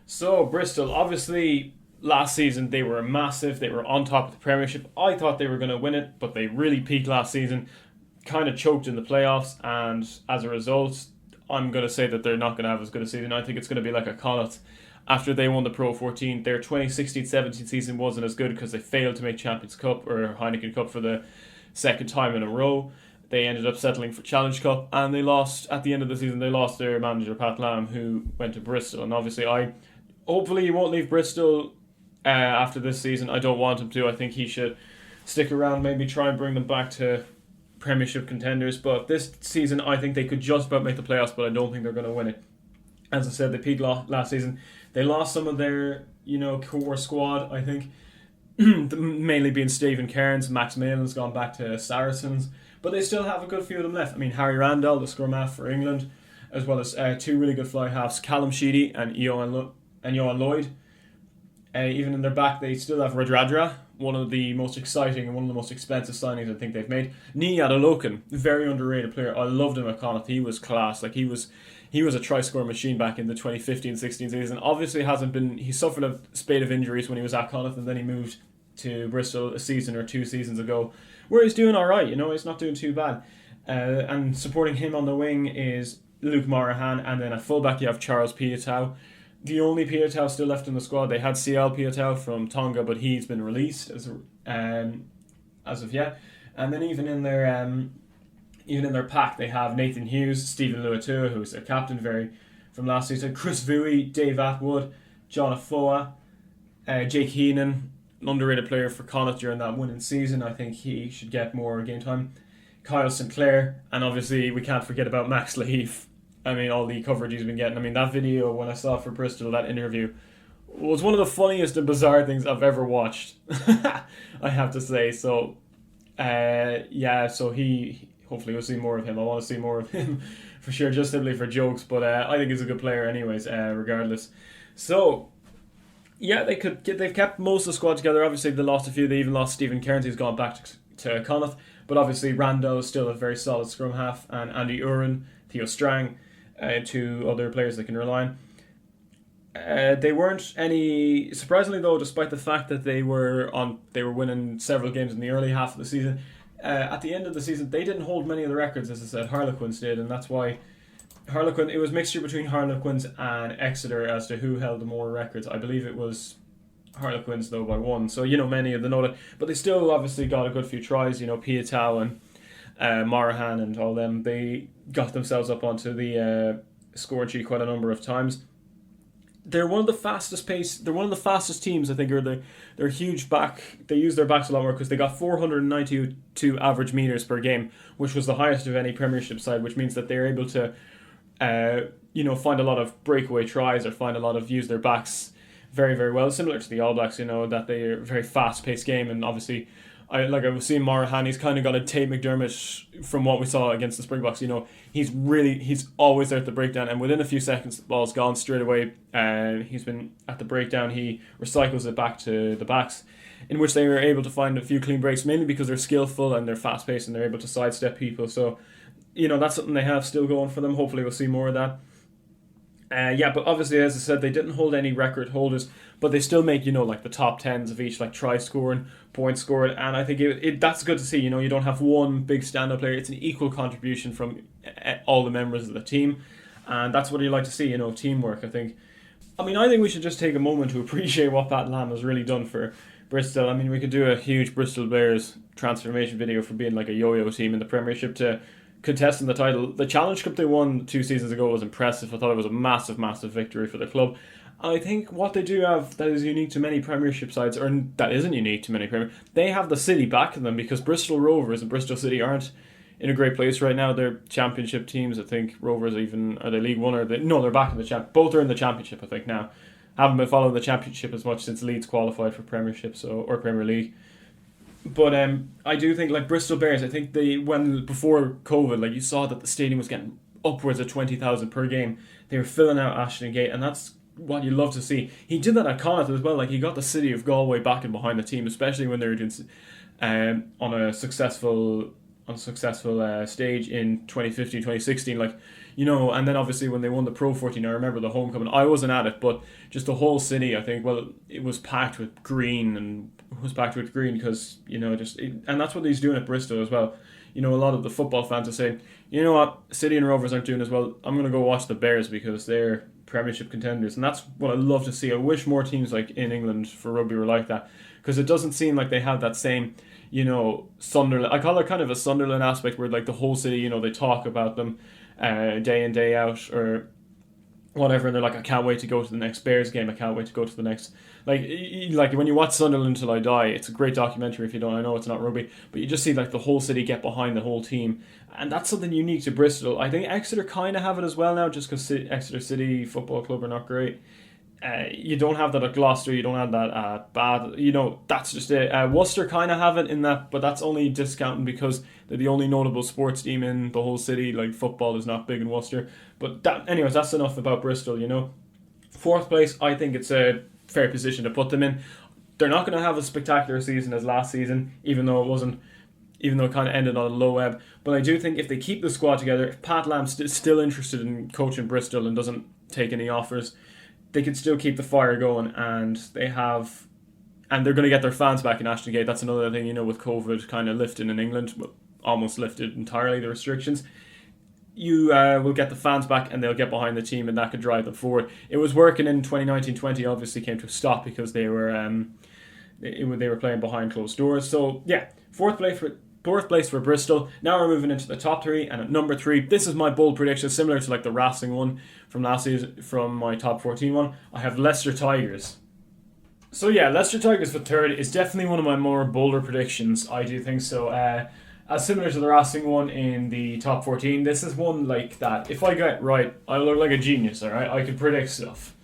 So Bristol, obviously last season they were massive. They were on top of the Premiership. I thought they were going to win it, but they really peaked last season, kind of choked in the playoffs, and as a result, I'm going to say that they're not going to have as good a season. I think it's going to be like a Connacht. After they won the Pro 14, their 2016-17 season wasn't as good because they failed to make Champions Cup or Heineken Cup for the second time in a row. They ended up settling for Challenge Cup, and they lost at the end of the season. They lost their manager Pat Lam, who went to Bristol. And obviously, hopefully he won't leave Bristol after this season. I don't want him to. I think he should stick around, maybe try and bring them back to Premiership contenders. But this season, I think they could just about make the playoffs, but I don't think they're going to win it. As I said, they peaked last season. They lost some of their, core squad, I think. Mainly being Stephen Cairns. Max Malin's gone back to Saracens. But they still have a good few of them left. I mean, Harry Randall, the scrum half for England, as well as two really good fly halves, Callum Sheedy and Johan Lloyd. Even in their back, they still have Radradra, one of the most exciting and one of the most expensive signings I think they've made. Nia Adolokan, very underrated player. I loved him at Connacht. He was class. He was a try-score machine back in the 2015-16 season. Obviously, he suffered a spate of injuries when he was at Connacht, and then he moved to Bristol a season or 2 seasons ago, where he's doing all right. He's not doing too bad. And supporting him on the wing is Luke Morahan, and then at fullback you have Charles Piutau. The only Piutau still left in the squad. They had CL Piutau from Tonga, but he's been released as of yet. And then even in their pack, they have Nathan Hughes, Stephen Luatua, who's their captain from last season, Chris Vui, Dave Atwood, John Afoa, Jake Heenan, an underrated player for Connacht during that winning season. I think he should get more game time. Kyle Sinclair, and obviously we can't forget about Max Lahif. I mean, all the coverage he's been getting. I mean, that video when I saw it for Bristol, that interview, was one of the funniest and bizarre things I've ever watched. I have to say. So, so he hopefully we'll see more of him. I want to see more of him for sure, just simply for jokes. But I think he's a good player, anyways. Regardless. So, they've kept most of the squad together. Obviously, they lost a few. They even lost Stephen Cairns, who's gone back to Connacht. But obviously, Randall is still a very solid scrum half, and Andy Uren, Theo Strang, two other players they can rely on. They weren't any surprisingly though, despite the fact that they were winning several games in the early half of the season. At the end of the season, they didn't hold many of the records, as I said. Harlequins did, and that's why Harlequin. It was mixture between Harlequins and Exeter as to who held the more records. I believe it was Harlequins though by one. So many of the know that, but they still obviously got a good few tries. Piatow and Morahan and all them. They got themselves up onto the score sheet quite a number of times. They're one of the fastest pace. They're one of the fastest teams, I think. They're huge back. They use their backs a lot more because they got 492 average meters per game, which was the highest of any Premiership side. Which means that they're able to, find a lot of breakaway tries or find a lot of use their backs very, very well. Similar to the All Blacks, that they are a very fast paced game, and obviously, I was seeing Morahan. He's kind of got a Tate McDermott from what we saw against the Springboks. He's always there at the breakdown, and within a few seconds, the ball's gone straight away. He's been at the breakdown. He recycles it back to the backs, in which they were able to find a few clean breaks, mainly because they're skillful and they're fast paced and they're able to sidestep people. So, that's something they have still going for them. Hopefully, we'll see more of that. But obviously, as I said, they didn't hold any record holders, but they still make, the top tens of each, like try scoring, point scored, and I think that's good to see. You don't have one big standout player. It's an equal contribution from all the members of the team, and that's what you like to see, teamwork, I think. I think we should just take a moment to appreciate what Pat Lam has really done for Bristol. We could do a huge Bristol Bears transformation video for being like a yo-yo team in the Premiership to contesting the title. The Challenge Cup they won 2 seasons ago was impressive. I thought it was a massive, massive victory for the club. I think what they do have that is unique to many Premiership sides, or that isn't unique to many they have the city backing them, because Bristol Rovers and Bristol City aren't in a great place right now. They're Championship teams. I think Rovers are they League One, they're back in the both are in the Championship, I think, now. Haven't been following the Championship as much since Leeds qualified for Premiership, or Premier League. But I do think, like Bristol Bears, I think before COVID, you saw that the stadium was getting upwards of 20,000 per game. They were filling out Ashton Gate, and that's what you love to see. He did that at Connacht as well. He got the city of Galway backing behind the team, especially when they were doing on a successful stage in 2015, 2016. And then obviously when they won the Pro 14, I remember the homecoming. I wasn't at it, but just the whole city, I think, it was packed with green, because, and that's what he's doing at Bristol as well. A lot of the football fans are saying, you know what, City and Rovers aren't doing as well. I'm going to go watch the Bears because they're Premiership contenders. And that's what I love to see. I wish more teams in England for rugby were like that, because it doesn't seem like they have that same, Sunderland. I call it kind of a Sunderland aspect where the whole city, they talk about them day in, day out, or whatever, and they're like, I can't wait to go to the next Bears game, I can't wait to go to the next, like when you watch Sunderland Till I Die, it's a great documentary. If you don't, I know it's not rugby, but you just see the whole city get behind the whole team, and that's something unique to Bristol. I think Exeter kind of have it as well now, just because Exeter City Football Club are not great. You don't have that at Gloucester, you don't have that at Bath, that's just it. Worcester kind of have it in that, but that's only discounting because they're the only notable sports team in the whole city. Football is not big in Worcester. But anyways, that's enough about Bristol, 4th place, I think it's a fair position to put them in. They're not going to have a spectacular season as last season, even though it kind of ended on a low ebb. But I do think if they keep the squad together, if Pat Lam's still interested in coaching Bristol and doesn't take any offers, they can still keep the fire going, and they're going to get their fans back in Ashton Gate. That's another thing, with COVID kind of lifting in England, almost lifted entirely, the restrictions. You will get the fans back, and they'll get behind the team, and that could drive them forward. It was working in 2019-20, obviously came to a stop because they were playing behind closed doors. So yeah, fourth place for Bristol. Now we're moving into the top 3, and at number 3, this is my bold prediction, similar to the Racing one from last season, from my top 14 one. I have Leicester Tigers. So yeah, Leicester Tigers for 3rd is definitely one of my more bolder predictions. I do think so. As similar to the Racing one in the top 14, this is one like that. If I get right, I look like a genius. All right, I can predict stuff.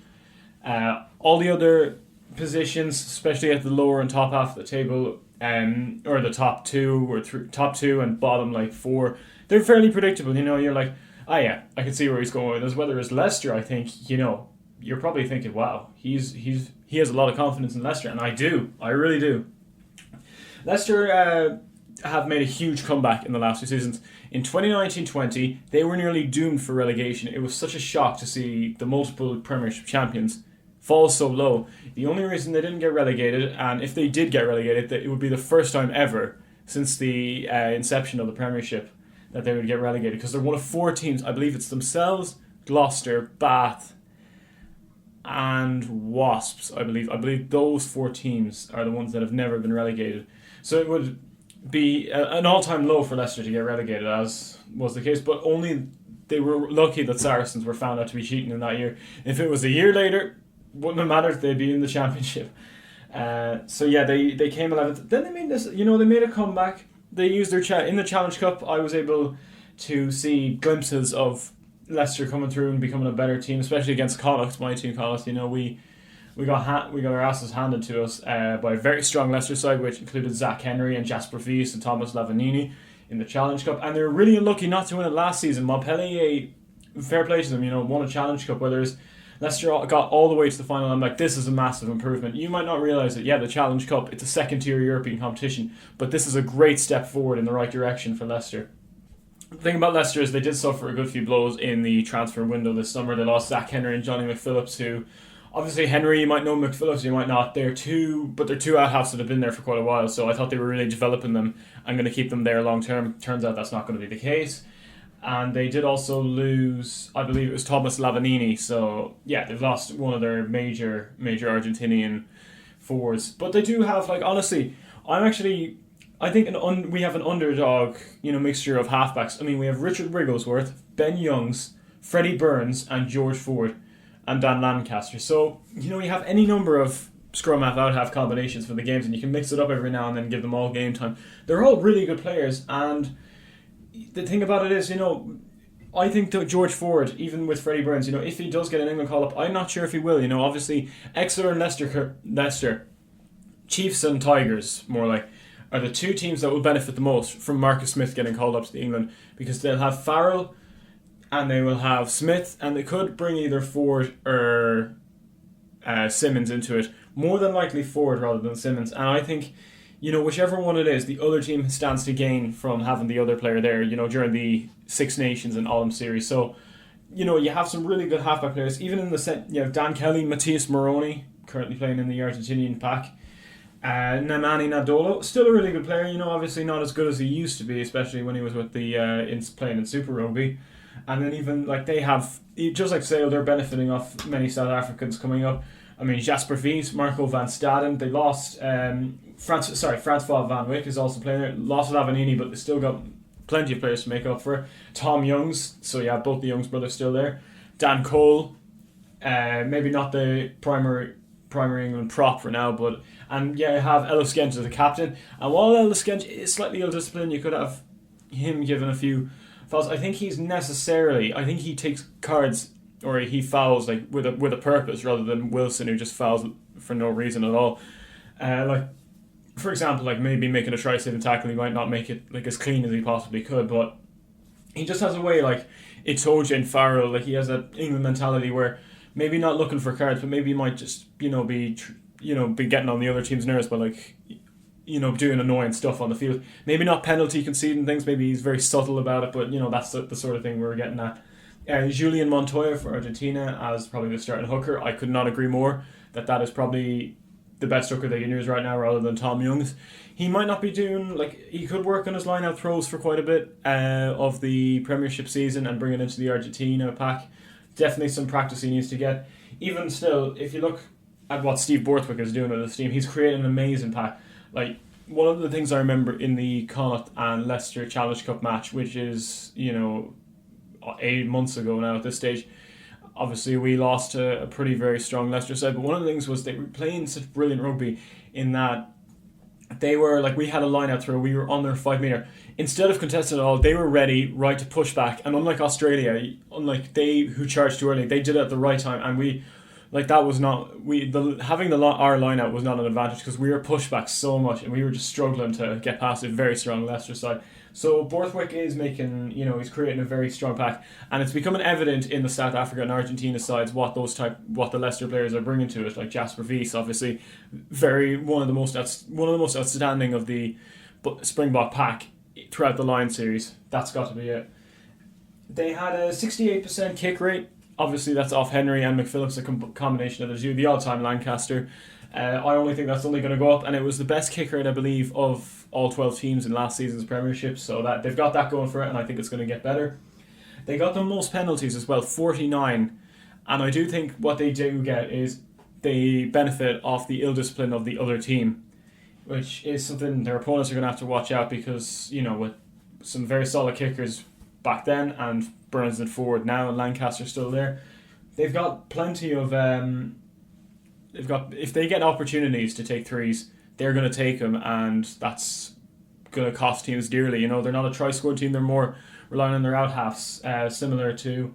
All the other positions, especially at the lower and top half of the table, or the top 2 or top 2 and bottom 4, they're fairly predictable. You're like, yeah, I can see where he's going with this. Whether it's Leicester, I think, you're probably thinking, wow, he has a lot of confidence in Leicester, and I really do. Leicester have made a huge comeback in the last 2 seasons. In 2019-20, they were nearly doomed for relegation. It was such a shock to see the multiple Premiership champions fall so low. The only reason they didn't get relegated, and if they did get relegated, that it would be the first time ever since the inception of the Premiership that they would get relegated, because they're one of 4 teams. I believe it's themselves, Gloucester, Bath, and Wasps. I believe those 4 teams are the ones that have never been relegated. So it would be an all-time low for Leicester to get relegated, as was the case. But only they were lucky that Saracens were found out to be cheating in that year. If it was a year later, wouldn't have mattered. They'd be in the Championship. So yeah, they came 11th. Then they made this. They made a comeback. They used their in the Challenge Cup. I was able to see glimpses of Leicester coming through and becoming a better team, especially against Connacht, my team Connacht. We got our asses handed to us by a very strong Leicester side, which included Zach Henry and Jasper Wiese and Thomas Lavanini in the Challenge Cup, and they were really unlucky not to win it last season. Montpellier, fair play to them, won a Challenge Cup, whereas Leicester got all the way to the final. I'm like, this is a massive improvement. You might not realise that, the Challenge Cup, it's a second-tier European competition, but this is a great step forward in the right direction for Leicester. The thing about Leicester is they did suffer a good few blows in the transfer window this summer. They lost Zach Henry and Johnny McPhillips, who, obviously Henry, you might know, McPhillips you might not. They're two out-halves that have been there for quite a while, so I thought they were really developing them. I'm going to keep them there long-term. Turns out that's not going to be the case. And they did also lose, I believe it was Thomas Lavanini, so yeah, they've lost one of their major Argentinian forwards. But they do have, honestly, I think we have an underdog, mixture of halfbacks. I mean, we have Richard Wigglesworth, Ben Youngs, Freddie Burns, and George Ford, and Dan Lancaster. So, you have any number of scrum half-out-half combinations for the games, and you can mix it up every now and then, give them all game time. They're all really good players, and the thing about it is, I think that George Ford, even with Freddie Burns, if he does get an England call-up, I'm not sure if he will. Obviously, Exeter and Leicester, Chiefs and Tigers, more like, are the 2 teams that will benefit the most from Marcus Smith getting called up to the England, because they'll have Farrell and they will have Smith, and they could bring either Ford or Simmons into it. More than likely Ford rather than Simmons. And I think, whichever one it is, the other team stands to gain from having the other player there, during the Six Nations and Autumn series. So, you have some really good halfback players. Even in the set, you have Dan Kelly, Matthias Moroni, currently playing in the Argentinian pack. Nemani Nadolo, still a really good player, obviously not as good as he used to be, especially when he was with the playing in Super Rugby. And then even they have, just like Sale, they're benefiting off many South Africans coming up. I mean, Jasper Wiese, Marco van Staden, they lost Francois van Wyk is also playing there, lost Lavanini, but they still got plenty of players to make up for. Tom Youngs, so yeah, both the Youngs brothers still there. Dan Cole, maybe not the primary England prop for now, but you have Ellis Skenge as the captain. And while Ellis Skenge is slightly ill-disciplined, you could have him given a few fouls. I think he takes cards, or he fouls with a purpose, rather than Wilson, who just fouls for no reason at all. For example, maybe making a try-saving tackle, he might not make it as clean as he possibly could, but he just has a way, Itoje and Farrell, he has that England mentality where maybe not looking for cards, but maybe he might just be getting on the other team's nerves by doing annoying stuff on the field. Maybe not penalty conceding things. Maybe he's very subtle about it, but that's the sort of thing we're getting at. Julian Montoya for Argentina as probably the starting hooker. I could not agree more that is probably the best hooker they can use right now, rather than Tom Youngs. He might not be doing he could work on his line-out throws for quite a bit of the Premiership season and bring it into the Argentina pack. Definitely some practice he needs to get. Even still, if you look at what Steve Borthwick is doing with his team, he's creating an amazing pack. One of the things I remember in the Connacht and Leicester Challenge Cup match, which is 8 months ago now at this stage, obviously we lost to a pretty very strong Leicester side, but one of the things was they were playing such brilliant rugby in that they were we had a line out throw, we were on their 5 metre. Instead of contesting it all, they were ready right to push back, and unlike Australia, unlike they who charged too early, they did it at the right time, and we that was not our line out was not an advantage, because we were pushed back so much and we were just struggling to get past a very strong Leicester side. So Borthwick is making, he's creating a very strong pack, and it's becoming evident in the South Africa and Argentina sides what the Leicester players are bringing to it. Like Jasper Wiese, obviously, one of the most outstanding of the Springbok pack throughout the Lion series. That's got to be it. They had a 68% kick rate. Obviously, that's off Henry and McPhillips, a combination of the two. The all-time Lancaster. I only think that's only going to go up, and it was the best kicker, I believe, of all 12 teams in last season's Premiership, so that they've got that going for it, and I think it's going to get better. They got the most penalties as well, 49, and I do think what they do get is they benefit off the ill discipline of the other team, which is something their opponents are going to have to watch out, because, with some very solid kickers back then and Burns and Ford now, and Lancaster still there, they've got plenty of if they get opportunities to take threes, they're going to take them, and that's going to cost teams dearly. They're not a try-scoring team, they're more relying on their out-halves, similar to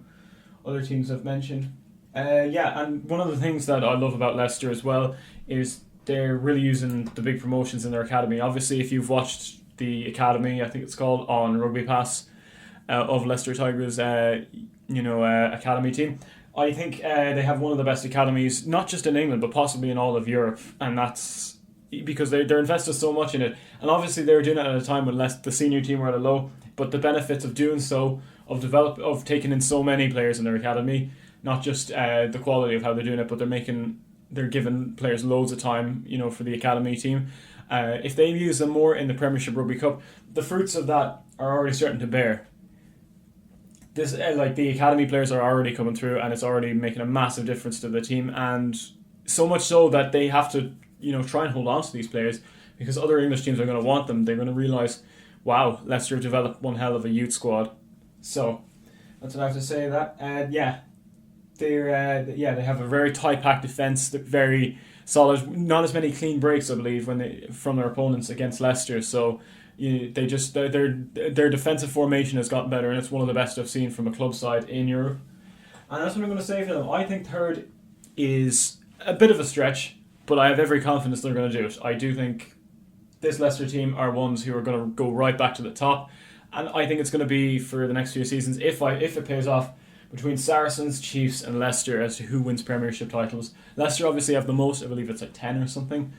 other teams I've mentioned. And one of the things that I love about Leicester as well is they're really using the big promotions in their academy. Obviously, if you've watched the academy, I think it's called, on Rugby Pass, of Leicester Tigers, academy team, I think they have one of the best academies, not just in England, but possibly in all of Europe, and that's because they're invested so much in it. And obviously they were doing it at a time when the senior team were at a low, but the benefits of doing so, of taking in so many players in their academy, not just the quality of how they're doing it, but they're giving players loads of time, for the academy team. If they use them more in the Premiership Rugby Cup, the fruits of that are already starting to bear. This the academy players are already coming through, and it's already making a massive difference to the team, and so much so that they have to try and hold on to these players, because other English teams are going to want them. They're going to realise, wow, Leicester have developed one hell of a youth squad. So that's what I have to say. They have a very tight-packed defence, very solid. Not as many clean breaks, I believe, from their opponents against Leicester. So their defensive formation has gotten better, and it's one of the best I've seen from a club side in Europe. And that's what I'm going to say for them. I think third is a bit of a stretch, but I have every confidence they're going to do it. I do think this Leicester team are ones who are going to go right back to the top, and I think it's going to be for the next few seasons, if it pays off, between Saracens, Chiefs and Leicester as to who wins Premiership titles. Leicester obviously have the most, I believe it's 10 or something.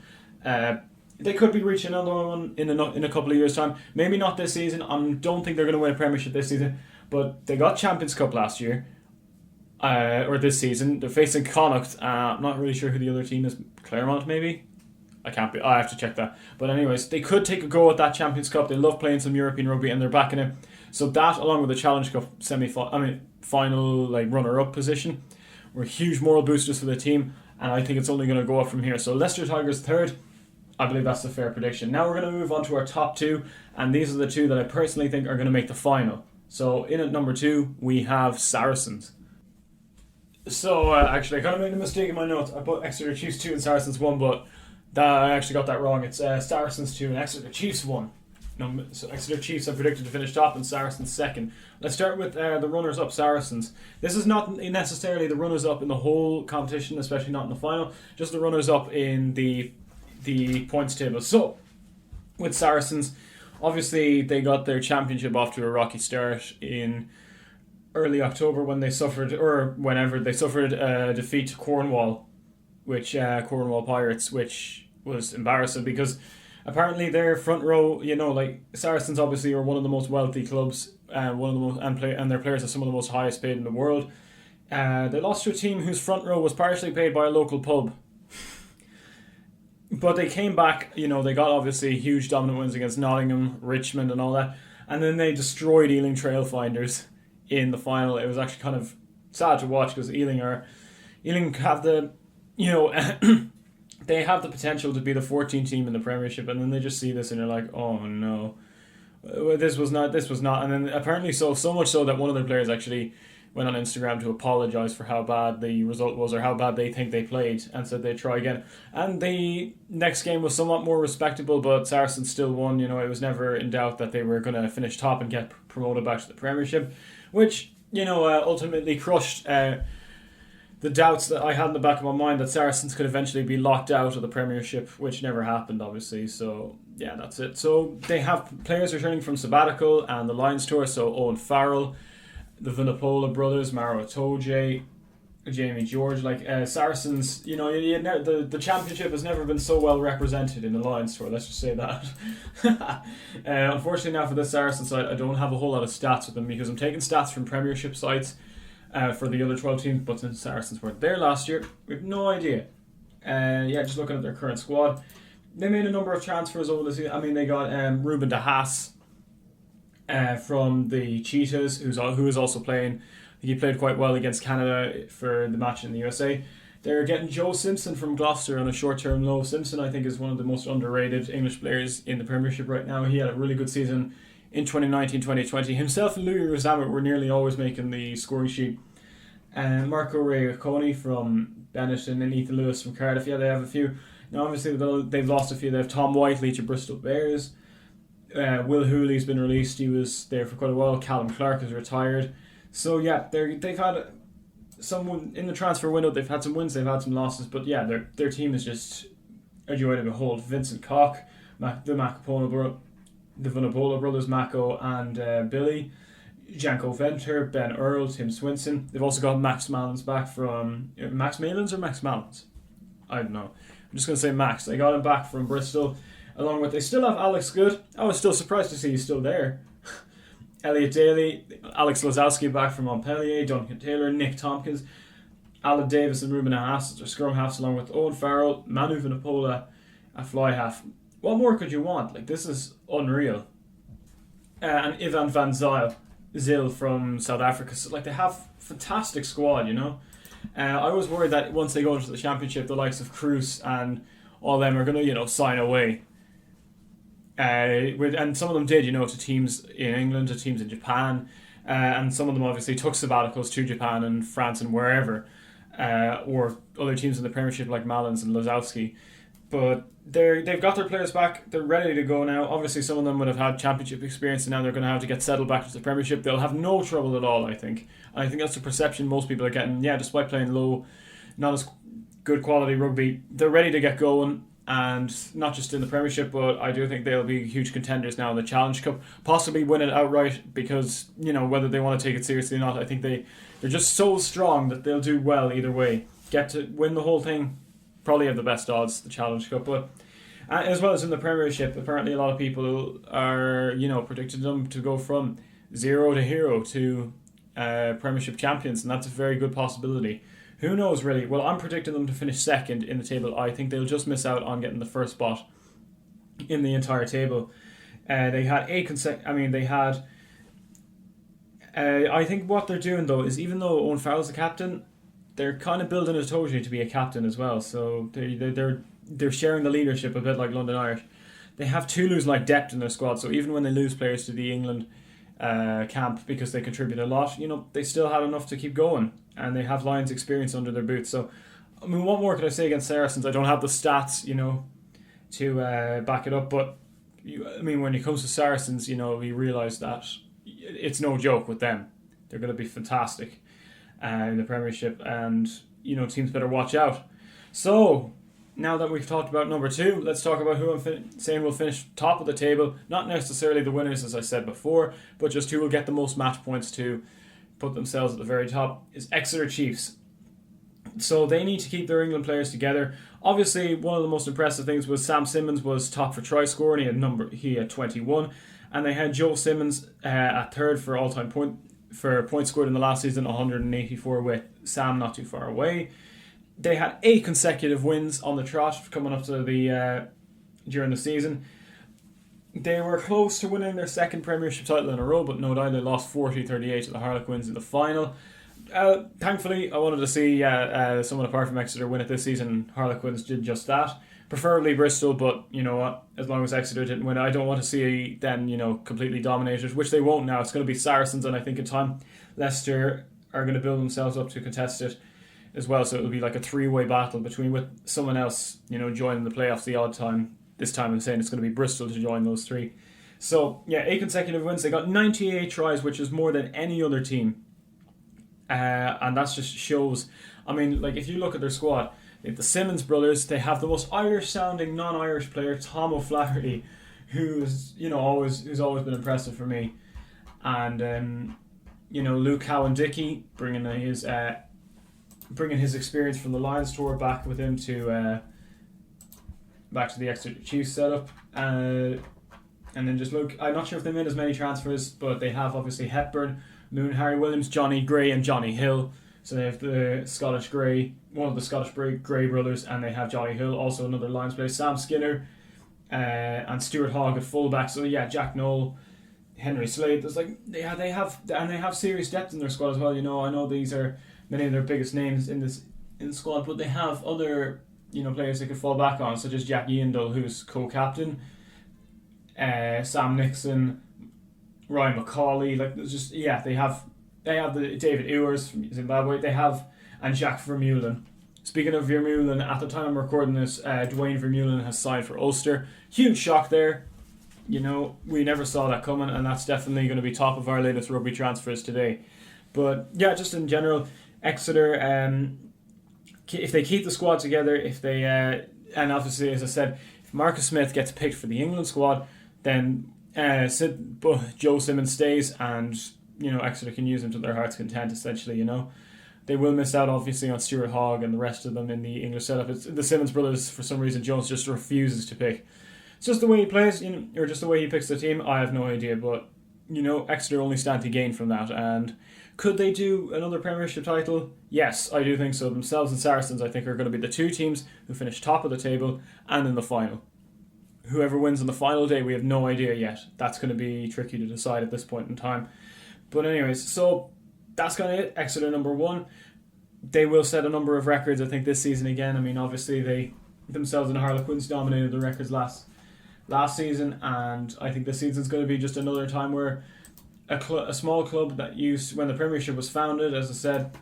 They could be reaching another one in a couple of years' time. Maybe not this season. I don't think they're going to win a Premiership this season. But they got Champions Cup last year. Or this season. They're facing Connacht. I'm not really sure who the other team is. Claremont, maybe? I have to check that. But anyways, they could take a go at that Champions Cup. They love playing some European rugby, and they're backing it. So that, along with the Challenge Cup final runner-up position, were huge moral boosters for the team. And I think it's only going to go up from here. So Leicester Tigers third. I believe that's a fair prediction. Now we're going to move on to our top two, and these are the two that I personally think are going to make the final. So in at number 2, we have Saracens. So actually, I kind of made a mistake in my notes. I put Exeter Chiefs 2 and Saracens 1, but I actually got that wrong. It's Saracens 2 and Exeter Chiefs 1. So Exeter Chiefs are predicted to finish top and Saracens second. Let's start with the runners-up, Saracens. This is not necessarily the runners-up in the whole competition, especially not in the final, just the runners-up in the points table. So, with Saracens, obviously they got their championship off to a rocky start in early October whenever they suffered a defeat to Cornwall, Cornwall Pirates, which was embarrassing because apparently their front row, Saracens obviously are one of the most wealthy clubs, and their players are some of the most highest paid in the world. They lost to a team whose front row was partially paid by a local pub. But they came back, they got obviously huge dominant wins against Nottingham, Richmond and all that. And then they destroyed Ealing Trailfinders in the final. It was actually kind of sad to watch because Ealing have the, they have the potential to be the 14th team in the Premiership, and then they just see this and they're like, oh no, this was not. And then apparently so much so that one of their players actually went on Instagram to apologise for how bad the result was or how bad they think they played and said they'd try again. And the next game was somewhat more respectable, but Saracens still won. It was never in doubt that they were going to finish top and get promoted back to the Premiership, which, ultimately crushed the doubts that I had in the back of my mind that Saracens could eventually be locked out of the Premiership, which never happened, obviously. So, yeah, that's it. So they have players returning from sabbatical and the Lions Tour, so Owen Farrell, the Vunipola brothers, Maro Itoje, Jamie George, Saracens, the championship has never been so well represented in the Lions Tour, let's just say that. Unfortunately now for the Saracens side, I don't have a whole lot of stats with them because I'm taking stats from Premiership sites for the other 12 teams, but since Saracens weren't there last year, we have no idea. Just looking at their current squad, they made a number of transfers over the season. I mean, they got Ruben de Haas from the Cheetahs, who is also playing. He played quite well against Canada for the match in the USA. They're getting Joe Simpson from Gloucester on a short-term loan. Simpson, I think, is one of the most underrated English players in the Premiership right now. He had a really good season in 2019-2020. Himself and Louis Rozamet were nearly always making the scoring sheet. And Marco Reaconi from Benetton and Ethan Lewis from Cardiff. Yeah, they have a few. Now, obviously, they've lost a few. They have Tom Whiteley to Bristol Bears. Will Hooley's been released. He was there for quite a while. Callum Clark is retired. So, yeah, they've had someone in the transfer window. They've had some wins, they've had some losses. But, yeah, their team is just a joy to behold. Vincent Koch, the Vunipola brothers, Mako and Billy. Janko Venter, Ben Earl, Tim Swinson. They've also got Max Malins back from... Max Malins or Max Malins? I don't know. I'm just going to say Max. They got him back from Bristol. Along with... They still have Alex Good. I was still surprised to see he's still there. Elliot Daly, Alex Lozowski back from Montpellier, Duncan Taylor, Nick Tompkins, Alan Davis and Ruben Haas, their scrum halves, along with Owen Farrell, Manu Vunipola, a fly half. What more could you want? Like, this is unreal. And Ivan van Zyl from South Africa. So, like, they have fantastic squad, you know. I was worried that once they go into the championship, the likes of Cruz and all them are going to, you know, sign away. And some of them did, you know, to teams in England, to teams in Japan, and some of them obviously took sabbaticals to Japan and France and wherever, or other teams in the Premiership like Malins and Lozowski. But they've got their players back. They're ready to go now. Obviously, some of them would have had championship experience, and now they're going to have to get settled back to the Premiership. They'll have no trouble at all, I think. And I think that's the perception most people are getting. Yeah, despite playing low, not as good quality rugby, they're ready to get going. And not just in the Premiership, but I do think they'll be huge contenders now in the Challenge Cup. Possibly win it outright because, you know, whether they want to take it seriously or not, I think they're just so strong that they'll do well either way. Get to win the whole thing, probably have the best odds, the Challenge Cup. But as well as in the Premiership, apparently a lot of people are, you know, predicted them to go from 0 to hero to Premiership champions, and that's a very good possibility. Who knows, really? Well, I'm predicting them to finish second in the table. I think they'll just miss out on getting the first spot in the entire table. They had I think what they're doing, though, is even though Owen Farrell's the captain, they're kind of building Itoje to be a captain as well. So they're sharing the leadership a bit like London Irish. They have Toulouse-like depth in their squad, so even when they lose players to the England camp because they contribute a lot, you know, they still had enough to keep going. And they have Lions experience under their boots. So, I mean, what more could I say against Saracens? I don't have the stats, you know, to back it up. But, when it comes to Saracens, you know, we realise that it's no joke with them. They're going to be fantastic in the Premiership. And, you know, teams better watch out. So, now that we've talked about number 2, let's talk about who I'm saying will finish top of the table. Not necessarily the winners, as I said before, but just who will get the most match points to put themselves at the very top, is Exeter Chiefs. So they need to keep their England players together. Obviously, one of the most impressive things was Sam Simmons was top for try score, and he had 21, and they had Joe Simmons at third for all-time points scored in the last season, 184, with Sam not too far away. They had 8 consecutive wins on the trot coming up to the during the season. They were close to winning their second Premiership title in a row, but no doubt they lost 40-38 to the Harlequins in the final. Thankfully, I wanted to see someone apart from Exeter win it this season. Harlequins did just that. Preferably Bristol, but you know what? As long as Exeter didn't win it, I don't want to see them, you know, completely dominated, which they won't now. It's going to be Saracens, and I think in time Leicester are going to build themselves up to contest it as well. So it'll be like a 3-way battle with someone else, you know, joining the playoffs the odd time. This time I'm saying it's going to be Bristol to join those 3. So, yeah, 8 consecutive wins. They got 98 tries, which is more than any other team. And that just shows... I mean, like, if you look at their squad, they have the Simmons brothers. They have the most Irish-sounding non-Irish player, Tom O'Flaherty, who's always been impressive for me. And, Luke Cowan-Dickey, bringing his experience from the Lions tour back with him to... back to the Exeter Chiefs setup, and then just look. I'm not sure if they made as many transfers, but they have obviously Hepburn, Moon, Harry Williams, Johnny Gray, and Johnny Hill. So they have the Scottish Grey, one of the Scottish Grey brothers, and they have Johnny Hill, also another Lions player, Sam Skinner, and Stuart Hogg at fullback. So yeah, Jack Noel, Henry Slade. There's they have serious depth in their squad as well. I know these are many of their biggest names in the squad, but they have other players they could fall back on, such as Jack Yindle, who's co-captain, Sam Nixon, Ryan McCauley. They have the David Ewers from Zimbabwe. They have and Jack Vermeulen. Speaking of Vermeulen, at the time I'm recording this, Dwayne Vermeulen has signed for Ulster. Huge shock there. We never saw that coming, and that's definitely going to be top of our latest rugby transfers today. But yeah, just in general, Exeter, if they keep the squad together, and obviously, as I said, if Marcus Smith gets picked for the England squad, then Joe Simmons stays, and Exeter can use him to their heart's content. Essentially, they will miss out obviously on Stuart Hogg and the rest of them in the English setup. It's the Simmons brothers. For some reason, Jones just refuses to pick. It's just the way he plays, or just the way he picks the team. I have no idea, but Exeter only stand to gain from that. And could they do another Premiership title? Yes, I do think so. Themselves and Saracens, I think, are going to be the two teams who finish top of the table and in the final. Whoever wins on the final day, we have no idea yet. That's going to be tricky to decide at this point in time. But anyways, so that's kind of it. Exeter number 1. They will set a number of records, I think, this season again. I mean, obviously, they themselves and Harlequins dominated the records last season, and I think this season's going to be just another time where a small club that used, when the Premiership was founded, as I said,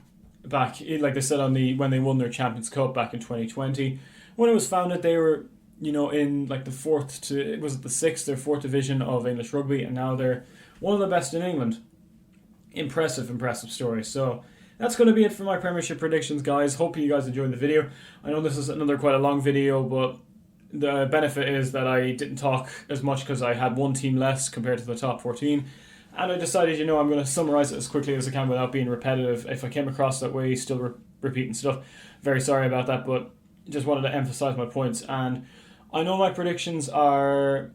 back, like they said when they won their Champions Cup back in 2020, when it was founded, they were, in like the 6th or 4th division of English rugby, and now they're one of the best in England. Impressive story. So that's going to be it for my Premiership predictions, guys. Hope you guys enjoyed the video. I know this is another quite a long video, but the benefit is that I didn't talk as much because I had one team less compared to the top 14. And I decided, I'm going to summarise it as quickly as I can without being repetitive. If I came across that way, still repeating stuff, very sorry about that, but just wanted to emphasise my points. And I know my predictions are,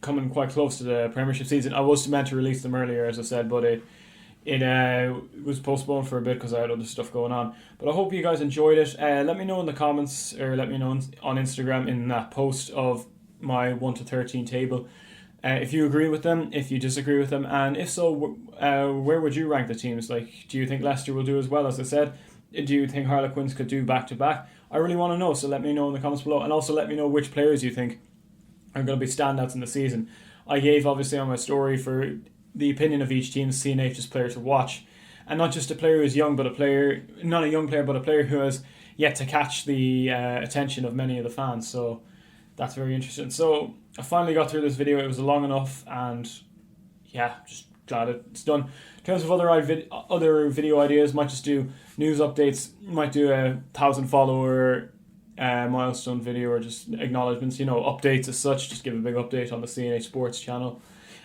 coming quite close to the Premiership season. I was meant to release them earlier, as I said, but it was postponed for a bit because I had other stuff going on. But I hope you guys enjoyed it. Let me know in the comments, or let me know on Instagram in that post of my 1 to 13 table. If you agree with them, if you disagree with them, and if so, where would you rank the teams? Like, do you think Leicester will do as well, as I said? Do you think Harlequins could do back-to-back? I really want to know, so let me know in the comments below. And also let me know which players you think are going to be standouts in the season. I gave, obviously, on my story for the opinion of each team's CNH's player to watch. And not just a player who's young, but not a young player, but a player who has yet to catch the attention of many of the fans. So that's very interesting. So I finally got through this video. It was long enough, and yeah, just glad it's done. In terms of other video ideas, might just do news updates, might do a 1,000 follower milestone video, or just acknowledgements, updates as such, just give a big update on the CNH Sports channel.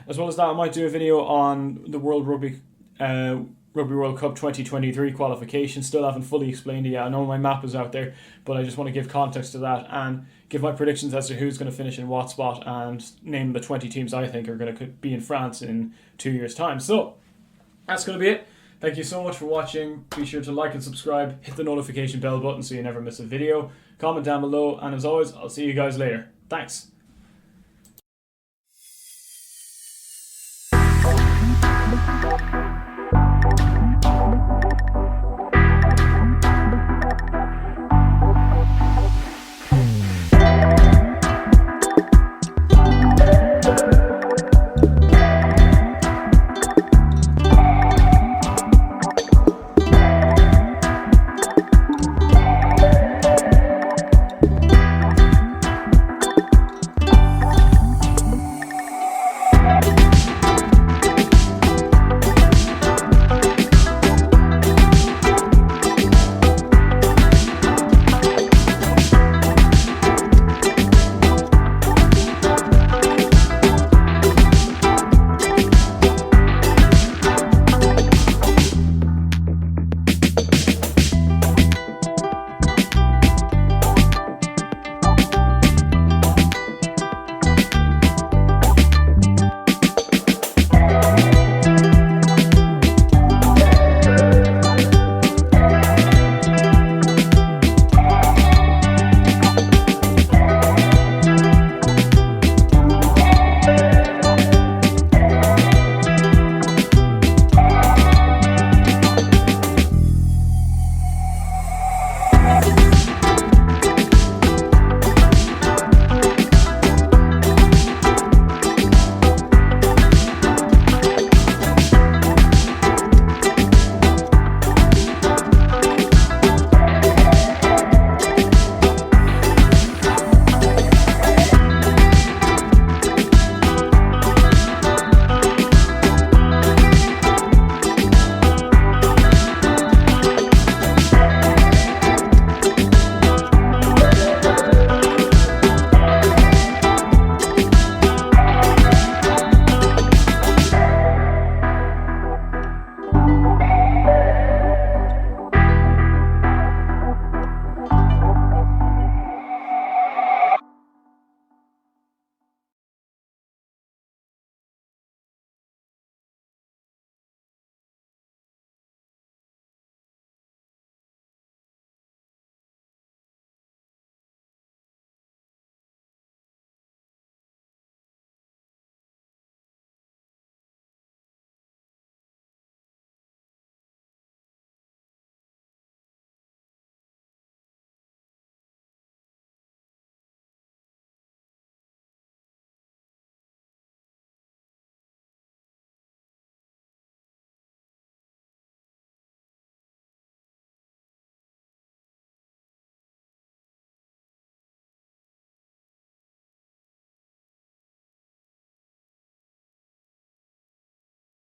As well as that, I might do a video on the Rugby World Cup 2023 qualification. Still haven't fully explained it yet. I know my map is out there, but I just want to give context to that and give my predictions as to who's going to finish in what spot, and name the 20 teams I think are going to be in France in 2 years' time. So that's going to be it. Thank you so much for watching. Be sure to like and subscribe, hit the notification bell button so you never miss a video, comment down below, and as always, I'll see you guys later. Thanks.